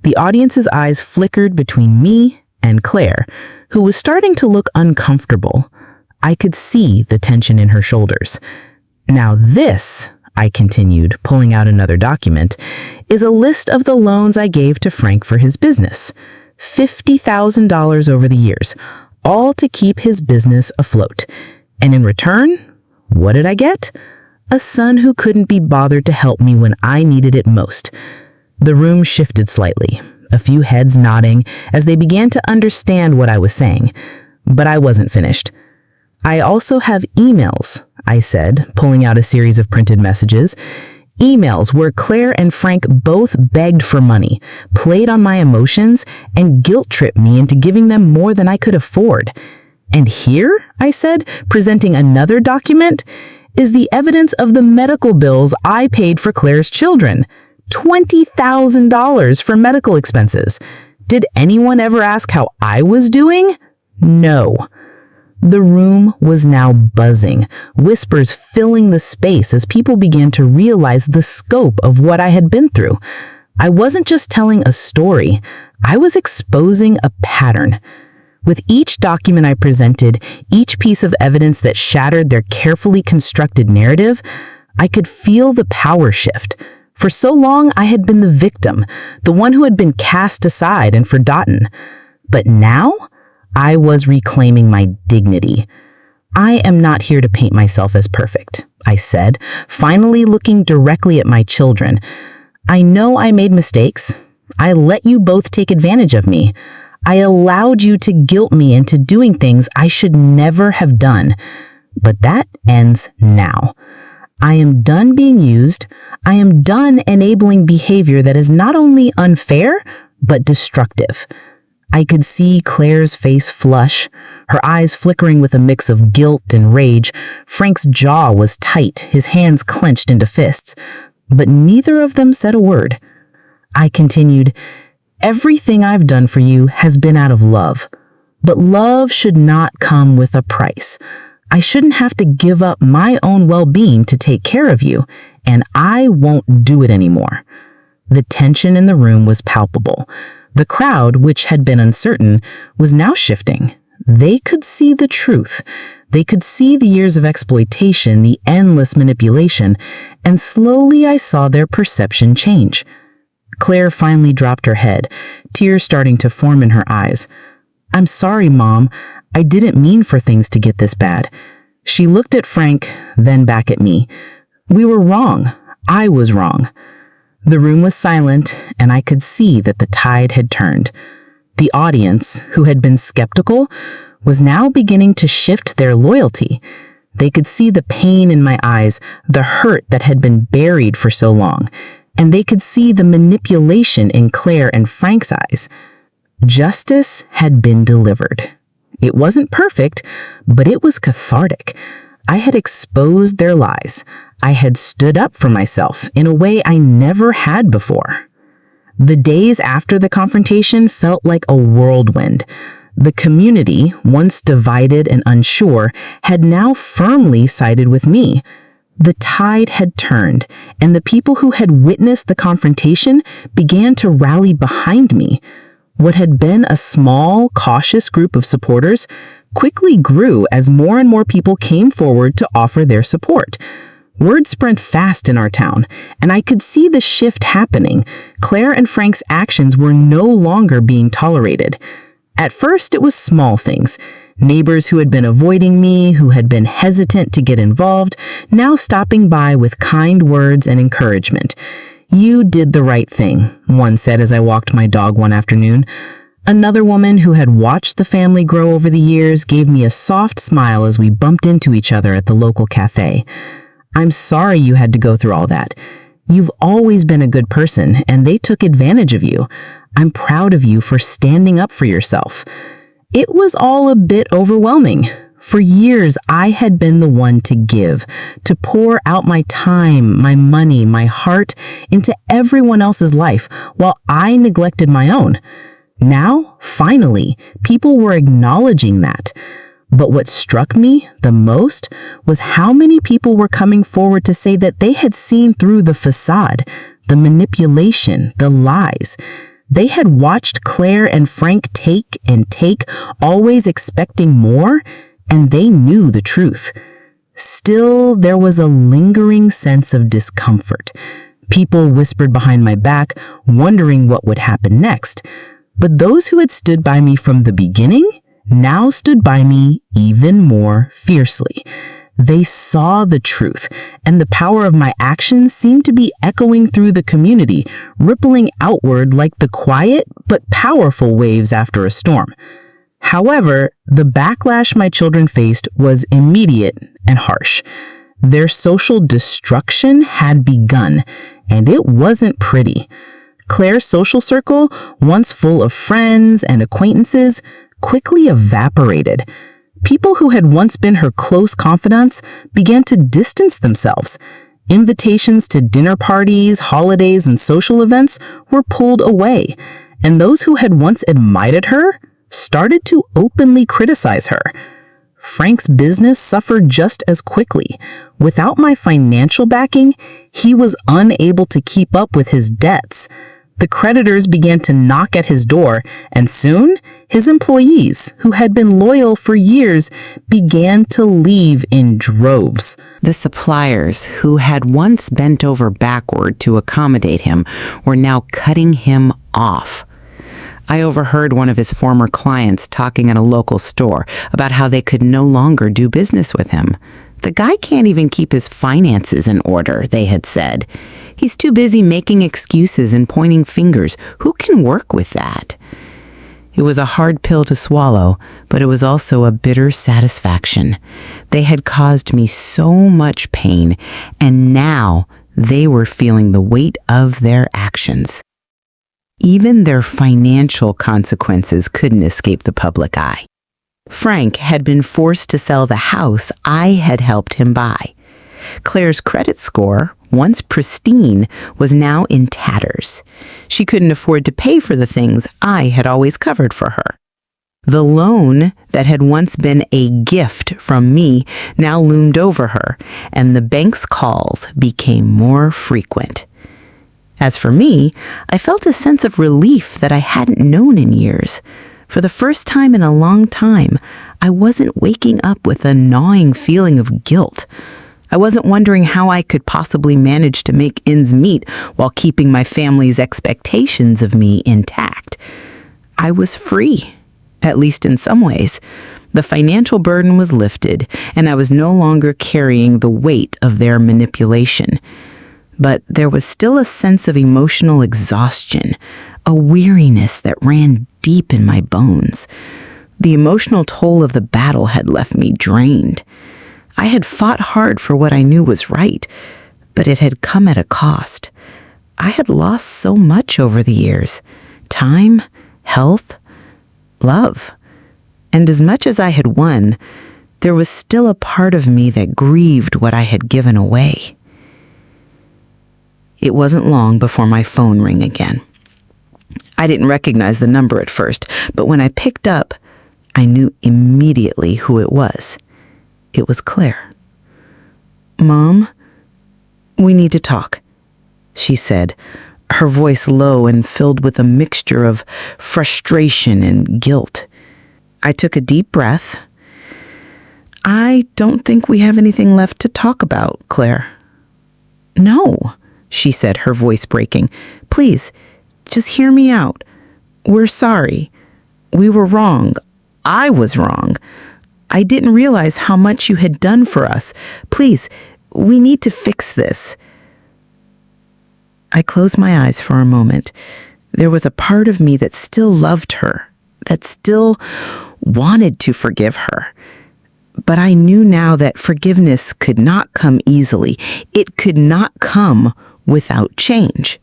[SPEAKER 3] The audience's eyes flickered between me and Claire, who was starting to look uncomfortable. I could see the tension in her shoulders. Now this, I continued, pulling out another document, is a list of the loans I gave to Frank for his business. $50,000 over the years, all to keep his business afloat. And in return, what did I get? A son who couldn't be bothered to help me when I needed it most. The room shifted slightly, a few heads nodding as they began to understand what I was saying. But I wasn't finished. I also have emails, I said, pulling out a series of printed messages. Emails where Claire and Frank both begged for money, played on my emotions, and guilt-tripped me into giving them more than I could afford. And here, I said, presenting another document, is the evidence of the medical bills I paid for Claire's children. $20,000 for medical expenses. Did anyone ever ask how I was doing? No. The room was now buzzing, whispers filling the space as people began to realize the scope of what I had been through. I wasn't just telling a story, I was exposing a pattern. With each document I presented, each piece of evidence that shattered their carefully constructed narrative, I could feel the power shift. For so long, I had been the victim, the one who had been cast aside and forgotten. But now, I was reclaiming my dignity. I am not here to paint myself as perfect, I said, finally looking directly at my children. I know I made mistakes. I let you both take advantage of me. I allowed you to guilt me into doing things I should never have done. But that ends now. I am done being used. I am done enabling behavior that is not only unfair, but destructive. I could see Claire's face flush, her eyes flickering with a mix of guilt and rage. Frank's jaw was tight, his hands clenched into fists, but neither of them said a word. I continued, everything I've done for you has been out of love, but love should not come with a price. I shouldn't have to give up my own well-being to take care of you, and I won't do it anymore. The tension in the room was palpable. The crowd, which had been uncertain, was now shifting. They could see the truth. They could see the years of exploitation, the endless manipulation, and slowly I saw their perception change. Claire finally dropped her head, tears starting to form in her eyes. I'm sorry, Mom. I didn't mean for things to get this bad. She looked at Frank, then back at me. We were wrong. I was wrong. The room was silent, and I could see that the tide had turned. The audience, who had been skeptical, was now beginning to shift their loyalty. They could see the pain in my eyes, the hurt that had been buried for so long, and they could see the manipulation in Claire and Frank's eyes. Justice had been delivered. It wasn't perfect, but it was cathartic. I had exposed their lies. I had stood up for myself in a way I never had before. The days after the confrontation felt like a whirlwind. The community, once divided and unsure, had now firmly sided with me. The tide had turned, and the people who had witnessed the confrontation began to rally behind me. What had been a small, cautious group of supporters quickly grew as more and more people came forward to offer their support. Word spread fast in our town, and I could see the shift happening. Claire and Frank's actions were no longer being tolerated. At first, it was small things. Neighbors who had been avoiding me, who had been hesitant to get involved, now stopping by with kind words and encouragement. You did the right thing, one said as I walked my dog one afternoon. Another woman who had watched the family grow over the years gave me a soft smile as we bumped into each other at the local cafe. I'm sorry you had to go through all that. You've always been a good person, and they took advantage of you. I'm proud of you for standing up for yourself. It was all a bit overwhelming, For years, I had been the one to give, to pour out my time, my money, my heart into everyone else's life while I neglected my own. Now, finally, people were acknowledging that. But what struck me the most was how many people were coming forward to say that they had seen through the facade, the manipulation, the lies. They had watched Claire and Frank take and take, always expecting more, and they knew the truth. Still, there was a lingering sense of discomfort. People whispered behind my back, wondering what would happen next. But those who had stood by me from the beginning now stood by me even more fiercely. They saw the truth, and the power of my actions seemed to be echoing through the community, rippling outward like the quiet but powerful waves after a storm. However, the backlash my children faced was immediate and harsh. Their social destruction had begun, and it wasn't pretty. Claire's social circle, once full of friends and acquaintances, quickly evaporated. People who had once been her close confidants began to distance themselves. Invitations to dinner parties, holidays, and social events were pulled away, and those who had once admired her started to openly criticize her. Frank's business suffered just as quickly. Without my financial backing, he was unable to keep up with his debts. The creditors began to knock at his door, and soon, his employees, who had been loyal for years, began to leave in droves.
[SPEAKER 1] The suppliers who had once bent over backward to accommodate him were now cutting him off. I overheard one of his former clients talking at a local store about how they could no longer do business with him. The guy can't even keep his finances in order, they had said. He's too busy making excuses and pointing fingers. Who can work with that? It was a hard pill to swallow, but it was also a bitter satisfaction. They had caused me so much pain, and now they were feeling the weight of their actions. Even their financial consequences couldn't escape the public eye. Frank had been forced to sell the house I had helped him buy. Claire's credit score, once pristine, was now in tatters. She couldn't afford to pay for the things I had always covered for her. The loan that had once been a gift from me now loomed over her, and the bank's calls became more frequent. As for me, I felt a sense of relief that I hadn't known in years. For the first time in a long time, I wasn't waking up with a gnawing feeling of guilt. I wasn't wondering how I could possibly manage to make ends meet while keeping my family's expectations of me intact. I was free, at least in some ways. The financial burden was lifted, and I was no longer carrying the weight of their manipulation. But there was still a sense of emotional exhaustion, a weariness that ran deep in my bones. The emotional toll of the battle had left me drained. I had fought hard for what I knew was right, but it had come at a cost. I had lost so much over the years: time, health, love. And as much as I had won, there was still a part of me that grieved what I had given away. It wasn't long before my phone rang again. I didn't recognize the number at first, but when I picked up, I knew immediately who it was. It was Claire. "Mom, we need to talk," she said, her voice low and filled with a mixture of frustration and guilt. I took a deep breath. "I don't think we have anything left to talk about, Claire." "No," she said, her voice breaking. "Please, just hear me out. We're sorry. We were wrong. I was wrong. I didn't realize how much you had done for us. Please, we need to fix this." I closed my eyes for a moment. There was a part of me that still loved her, that still wanted to forgive her. But I knew now that forgiveness could not come easily. It could not come without change.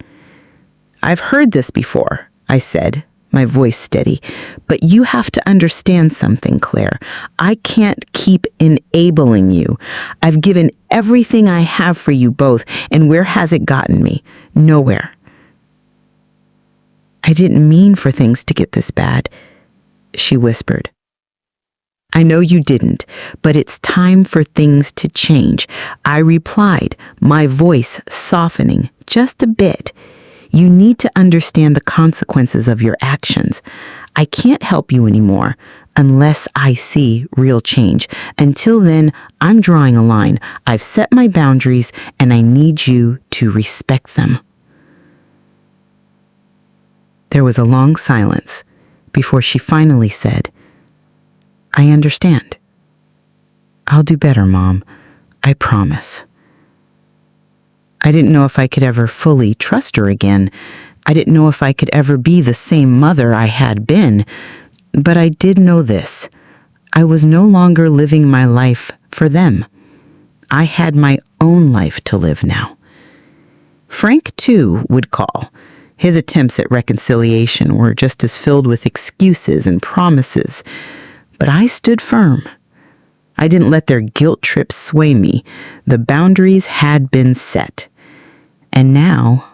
[SPEAKER 1] "I've heard this before," I said, my voice steady. "But you have to understand something, Claire. I can't keep enabling you. I've given everything I have for you both, and where has it gotten me? Nowhere." "I didn't mean for things to get this bad," she whispered. "I know you didn't, but it's time for things to change," I replied, my voice softening just a bit. "You need to understand the consequences of your actions. I can't help you anymore unless I see real change. Until then, I'm drawing a line. I've set my boundaries, and I need you to respect them." There was a long silence before she finally said, "I understand. I'll do better, Mom. I promise." I didn't know if I could ever fully trust her again. I didn't know if I could ever be the same mother I had been. But I did know this. I was no longer living my life for them. I had my own life to live now. Frank, too, would call. His attempts at reconciliation were just as filled with excuses and promises. But I stood firm. I didn't let their guilt trips sway me. The boundaries had been set. And now,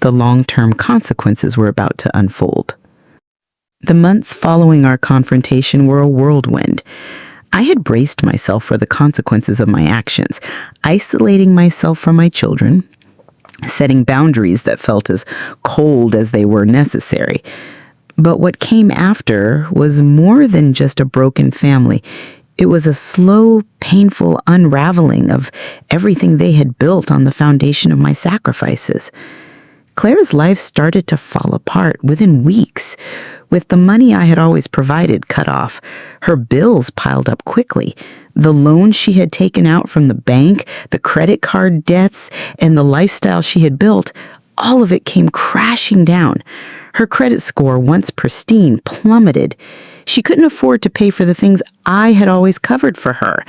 [SPEAKER 1] the long-term consequences were about to unfold. The months following our confrontation were a whirlwind. I had braced myself for the consequences of my actions, isolating myself from my children, setting boundaries that felt as cold as they were necessary. But what came after was more than just a broken family. It was a slow, painful unraveling of everything they had built on the foundation of my sacrifices. Claire's life started to fall apart within weeks. With the money I had always provided cut off, her bills piled up quickly. The loans she had taken out from the bank, the credit card debts, and the lifestyle she had built, all of it came crashing down. Her credit score, once pristine, plummeted. She couldn't afford to pay for the things I had always covered for her.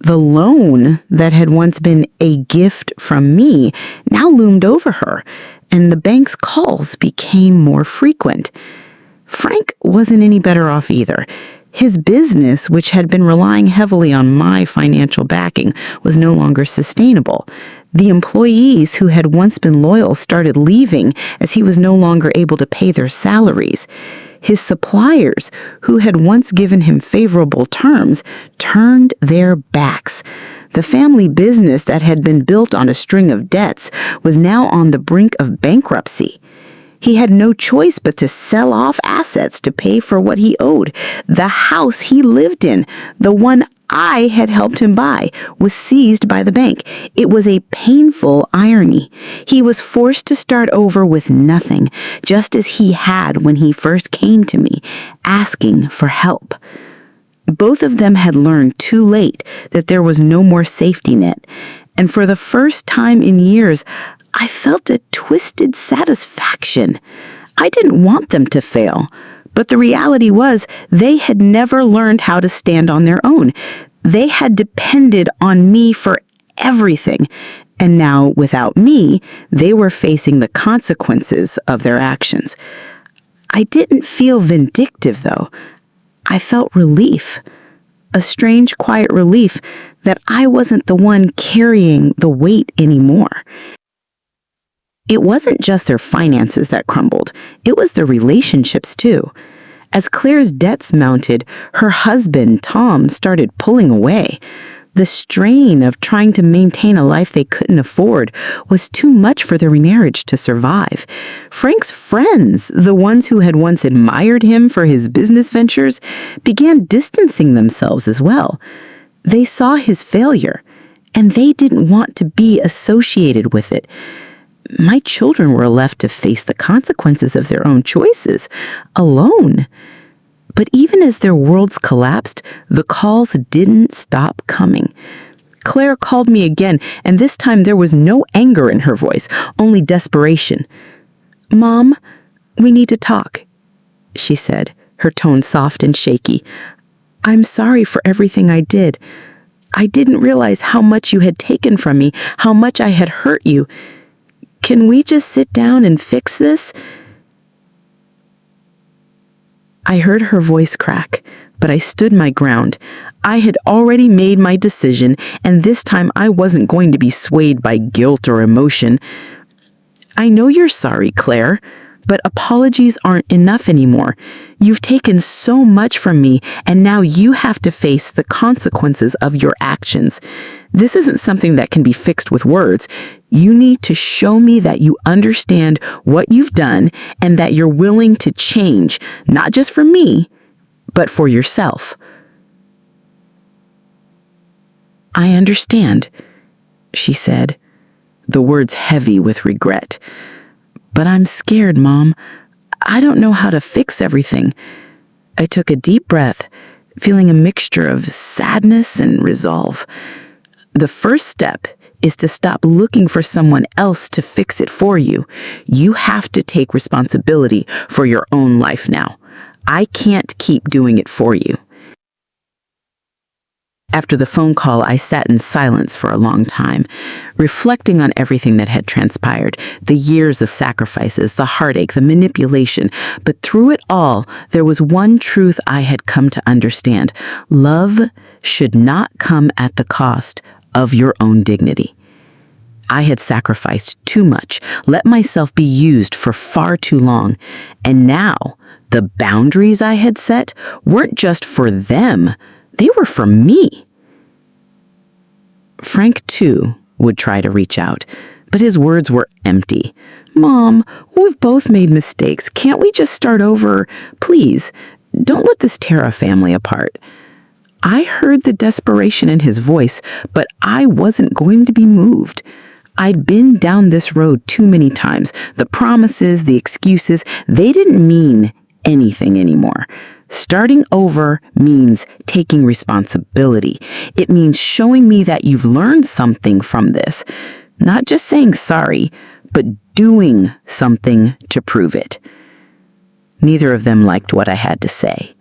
[SPEAKER 1] The loan that had once been a gift from me now loomed over her, and the bank's calls became more frequent. Frank wasn't any better off either. His business, which had been relying heavily on my financial backing, was no longer sustainable. The employees who had once been loyal started leaving as he was no longer able to pay their salaries. His suppliers, who had once given him favorable terms, turned their backs. The family business that had been built on a string of debts was now on the brink of bankruptcy. He had no choice but to sell off assets to pay for what he owed. The house he lived in, the one I had helped him buy, was seized by the bank. It was a painful irony. He was forced to start over with nothing, just as he had when he first came to me, asking for help. Both of them had learned too late that there was no more safety net, and for the first time in years, I felt a twisted satisfaction. I didn't want them to fail, but the reality was they had never learned how to stand on their own. They had depended on me for everything, and now, without me, they were facing the consequences of their actions. I didn't feel vindictive, though. I felt relief. A strange, quiet relief that I wasn't the one carrying the weight anymore. It wasn't just their finances that crumbled. It was their relationships, too. As Claire's debts mounted, her husband, Tom, started pulling away. The strain of trying to maintain a life they couldn't afford was too much for their marriage to survive. Frank's friends, the ones who had once admired him for his business ventures, began distancing themselves as well. They saw his failure, and they didn't want to be associated with it. My children were left to face the consequences of their own choices, alone. But even as their worlds collapsed, the calls didn't stop coming. Claire called me again, and this time there was no anger in her voice, only desperation. "Mom, we need to talk," she said, her tone soft and shaky. "I'm sorry for everything I did. I didn't realize how much you had taken from me, how much I had hurt you. Can we just sit down and fix this?"
[SPEAKER 3] I heard her voice crack, but I stood my ground. I had already made my decision, and this time I wasn't going to be swayed by guilt or emotion. I know you're sorry, Claire, but apologies aren't enough anymore. You've taken so much from me, and now you have to face the consequences of your actions. This isn't something that can be fixed with words. You need to show me that you understand what you've done and that you're willing to change, not just for me, but for yourself. I understand, she said, the words heavy with regret. But I'm scared, Mom. I don't know how to fix everything. I took a deep breath, feeling a mixture of sadness and resolve. The first step is to stop looking for someone else to fix it for you. You have to take responsibility for your own life now. I can't keep doing it for you. After the phone call, I sat in silence for a long time, reflecting on everything that had transpired, the years of sacrifices, the heartache, the manipulation. But through it all, there was one truth I had come to understand. Love should not come at the cost of your own dignity. I had sacrificed too much, let myself be used for far too long, and now the boundaries I had set weren't just for them. They were for me. Frank, too, would try to reach out, but his words were empty. Mom, we've both made mistakes. Can't we just start over? Please, don't let this tear our family apart. I heard the desperation in his voice, but I wasn't going to be moved. I'd been down this road too many times. The promises, the excuses, they didn't mean anything anymore. Starting over means taking responsibility. It means showing me that you've learned something from this. Not just saying sorry, but doing something to prove it. Neither of them liked what I had to say.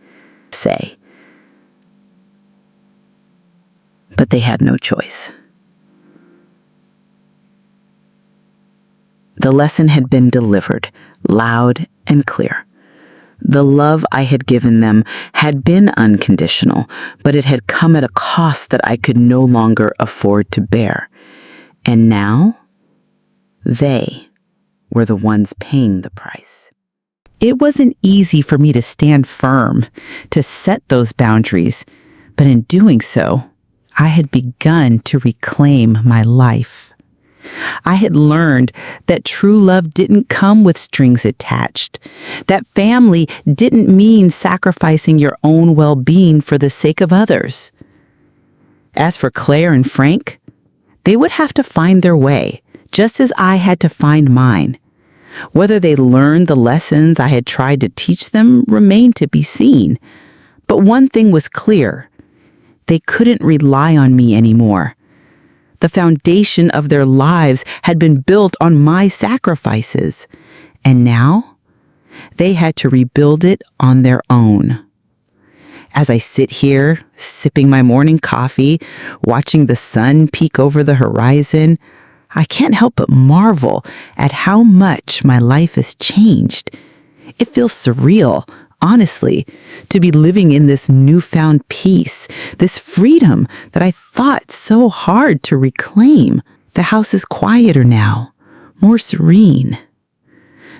[SPEAKER 3] But they had no choice. The lesson had been delivered, loud and clear. The love I had given them had been unconditional, but it had come at a cost that I could no longer afford to bear. And now, they were the ones paying the price. It wasn't easy for me to stand firm, to set those boundaries, but in doing so, I had begun to reclaim my life. I had learned that true love didn't come with strings attached, that family didn't mean sacrificing your own well-being for the sake of others. As for Claire and Frank, they would have to find their way, just as I had to find mine. Whether they learned the lessons I had tried to teach them remained to be seen. But one thing was clear. They couldn't rely on me anymore. The foundation of their lives had been built on my sacrifices, and now they had to rebuild it on their own. As I sit here, sipping my morning coffee, watching the sun peek over the horizon, I can't help but marvel at how much my life has changed. It feels surreal, honestly, to be living in this newfound peace, this freedom that I fought so hard to reclaim. The house is quieter now, more serene.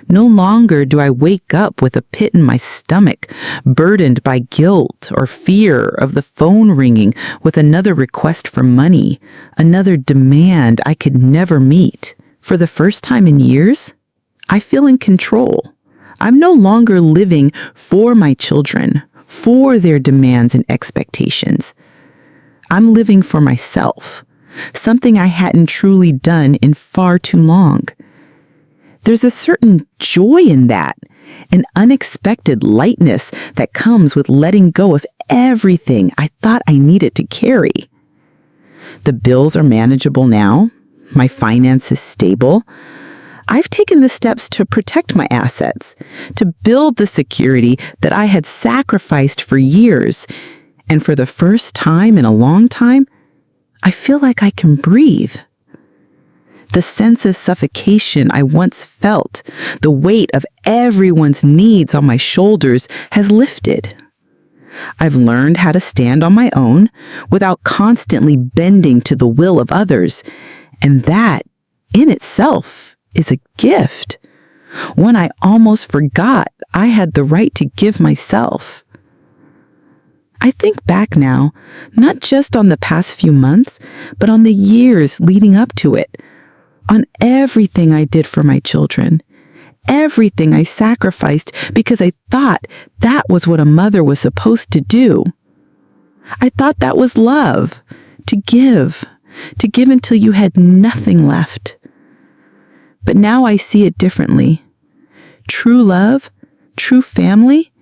[SPEAKER 3] No longer do I wake up with a pit in my stomach, burdened by guilt or fear of the phone ringing with another request for money, another demand I could never meet. For the first time in years, I feel in control. I'm no longer living for my children, for their demands and expectations. I'm living for myself, something I hadn't truly done in far too long. There's a certain joy in that, an unexpected lightness that comes with letting go of everything I thought I needed to carry. The bills are manageable now. My finances stable. I've taken the steps to protect my assets, to build the security that I had sacrificed for years. And for the first time in a long time, I feel like I can breathe.
[SPEAKER 1] The sense of suffocation I once felt, the weight of everyone's needs on my shoulders has lifted. I've learned how to stand on my own without constantly bending to the will of others, and that, in itself, is a gift, one I almost forgot I had the right to give myself. I think back now, not just on the past few months, but on the years leading up to it, on everything I did for my children, everything I sacrificed because I thought that was what a mother was supposed to do. I thought that was love, to give until you had nothing left. But now I see it differently. True love, true family,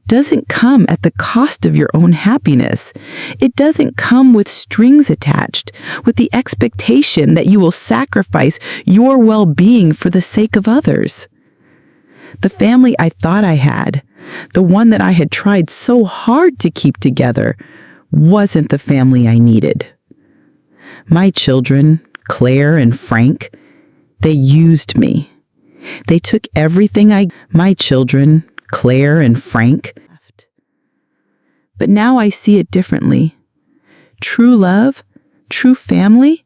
[SPEAKER 1] doesn't come at the cost of your own happiness. It doesn't come with strings attached, with the expectation that you will sacrifice your well-being for the sake of others. The family I thought I had, the one that I had tried so hard to keep together, wasn't the family I needed. My children, Claire and Frank, they used me. They took everything my children, Claire and Frank, left. But now I see it differently. True love, true family,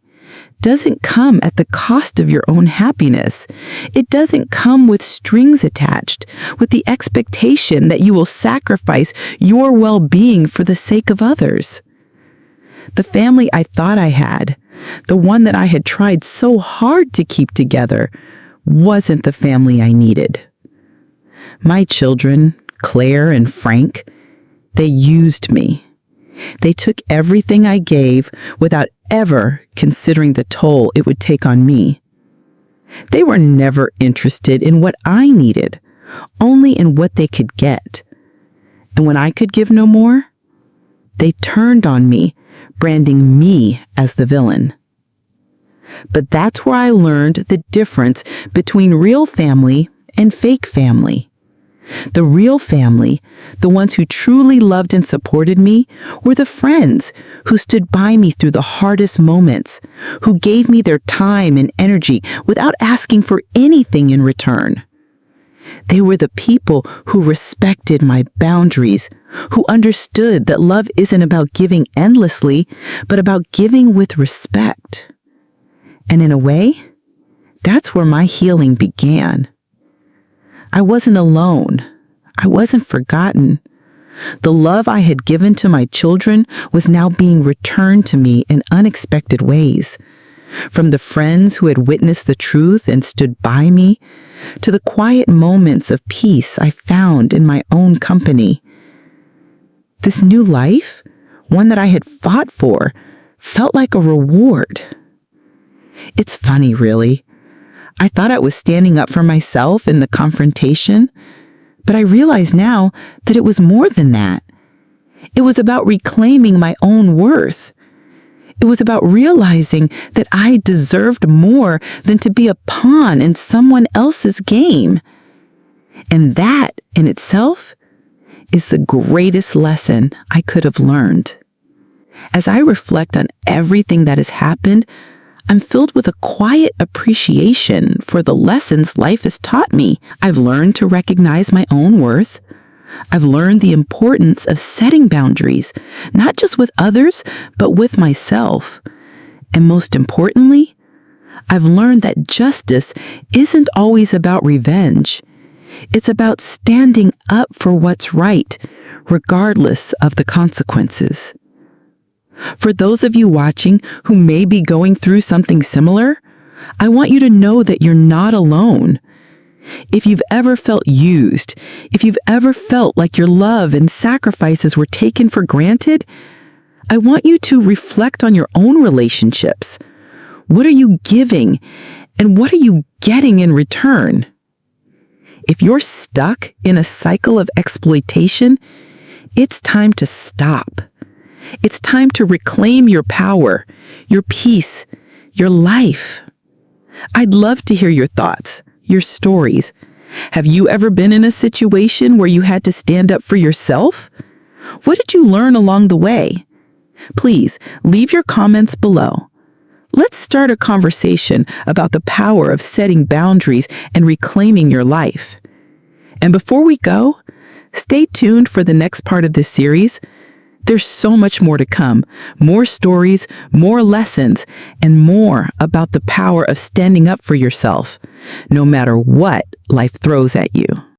[SPEAKER 1] doesn't come at the cost of your own happiness. It doesn't come with strings attached, with the expectation that you will sacrifice your well-being for the sake of others. The family I thought I had, the one that I had tried so hard to keep together, wasn't the family I needed. My children, Claire and Frank, they used me. They took everything I gave without ever considering the toll it would take on me. They were never interested in what I needed, only in what they could get. And when I could give no more, they turned on me, branding me as the villain. But that's where I learned the difference between real family and fake family. The real family, the ones who truly loved and supported me, were the friends who stood by me through the hardest moments, who gave me their time and energy without asking for anything in return. They were the people who respected my boundaries, who understood that love isn't about giving endlessly, but about giving with respect. And in a way, that's where my healing began. I wasn't alone. I wasn't forgotten. The love I had given to my children was now being returned to me in unexpected ways. From the friends who had witnessed the truth and stood by me, to the quiet moments of peace I found in my own company. This new life, one that I had fought for, felt like a reward. It's funny, really. I thought I was standing up for myself in the confrontation, but I realize now that it was more than that. It was about reclaiming my own worth. It was about realizing that I deserved more than to be a pawn in someone else's game. And that, in itself, is the greatest lesson I could have learned. As I reflect on everything that has happened, I'm filled with a quiet appreciation for the lessons life has taught me. I've learned to recognize my own worth. I've learned the importance of setting boundaries, not just with others, but with myself. And most importantly, I've learned that justice isn't always about revenge. It's about standing up for what's right, regardless of the consequences. For those of you watching who may be going through something similar, I want you to know that you're not alone. If you've ever felt used, if you've ever felt like your love and sacrifices were taken for granted, I want you to reflect on your own relationships. What are you giving, and what are you getting in return? If you're stuck in a cycle of exploitation, it's time to stop. It's time to reclaim your power, your peace, your life. I'd love to hear your thoughts, your stories. Have you ever been in a situation where you had to stand up for yourself? What did you learn along the way? Please leave your comments below.
[SPEAKER 2] let's start a conversation about the power of setting boundaries and reclaiming your life. And before we go, stay tuned for the next part of this series. There's so much more to come, more stories, more lessons, and more about the power of standing up for yourself, no matter what life throws at you.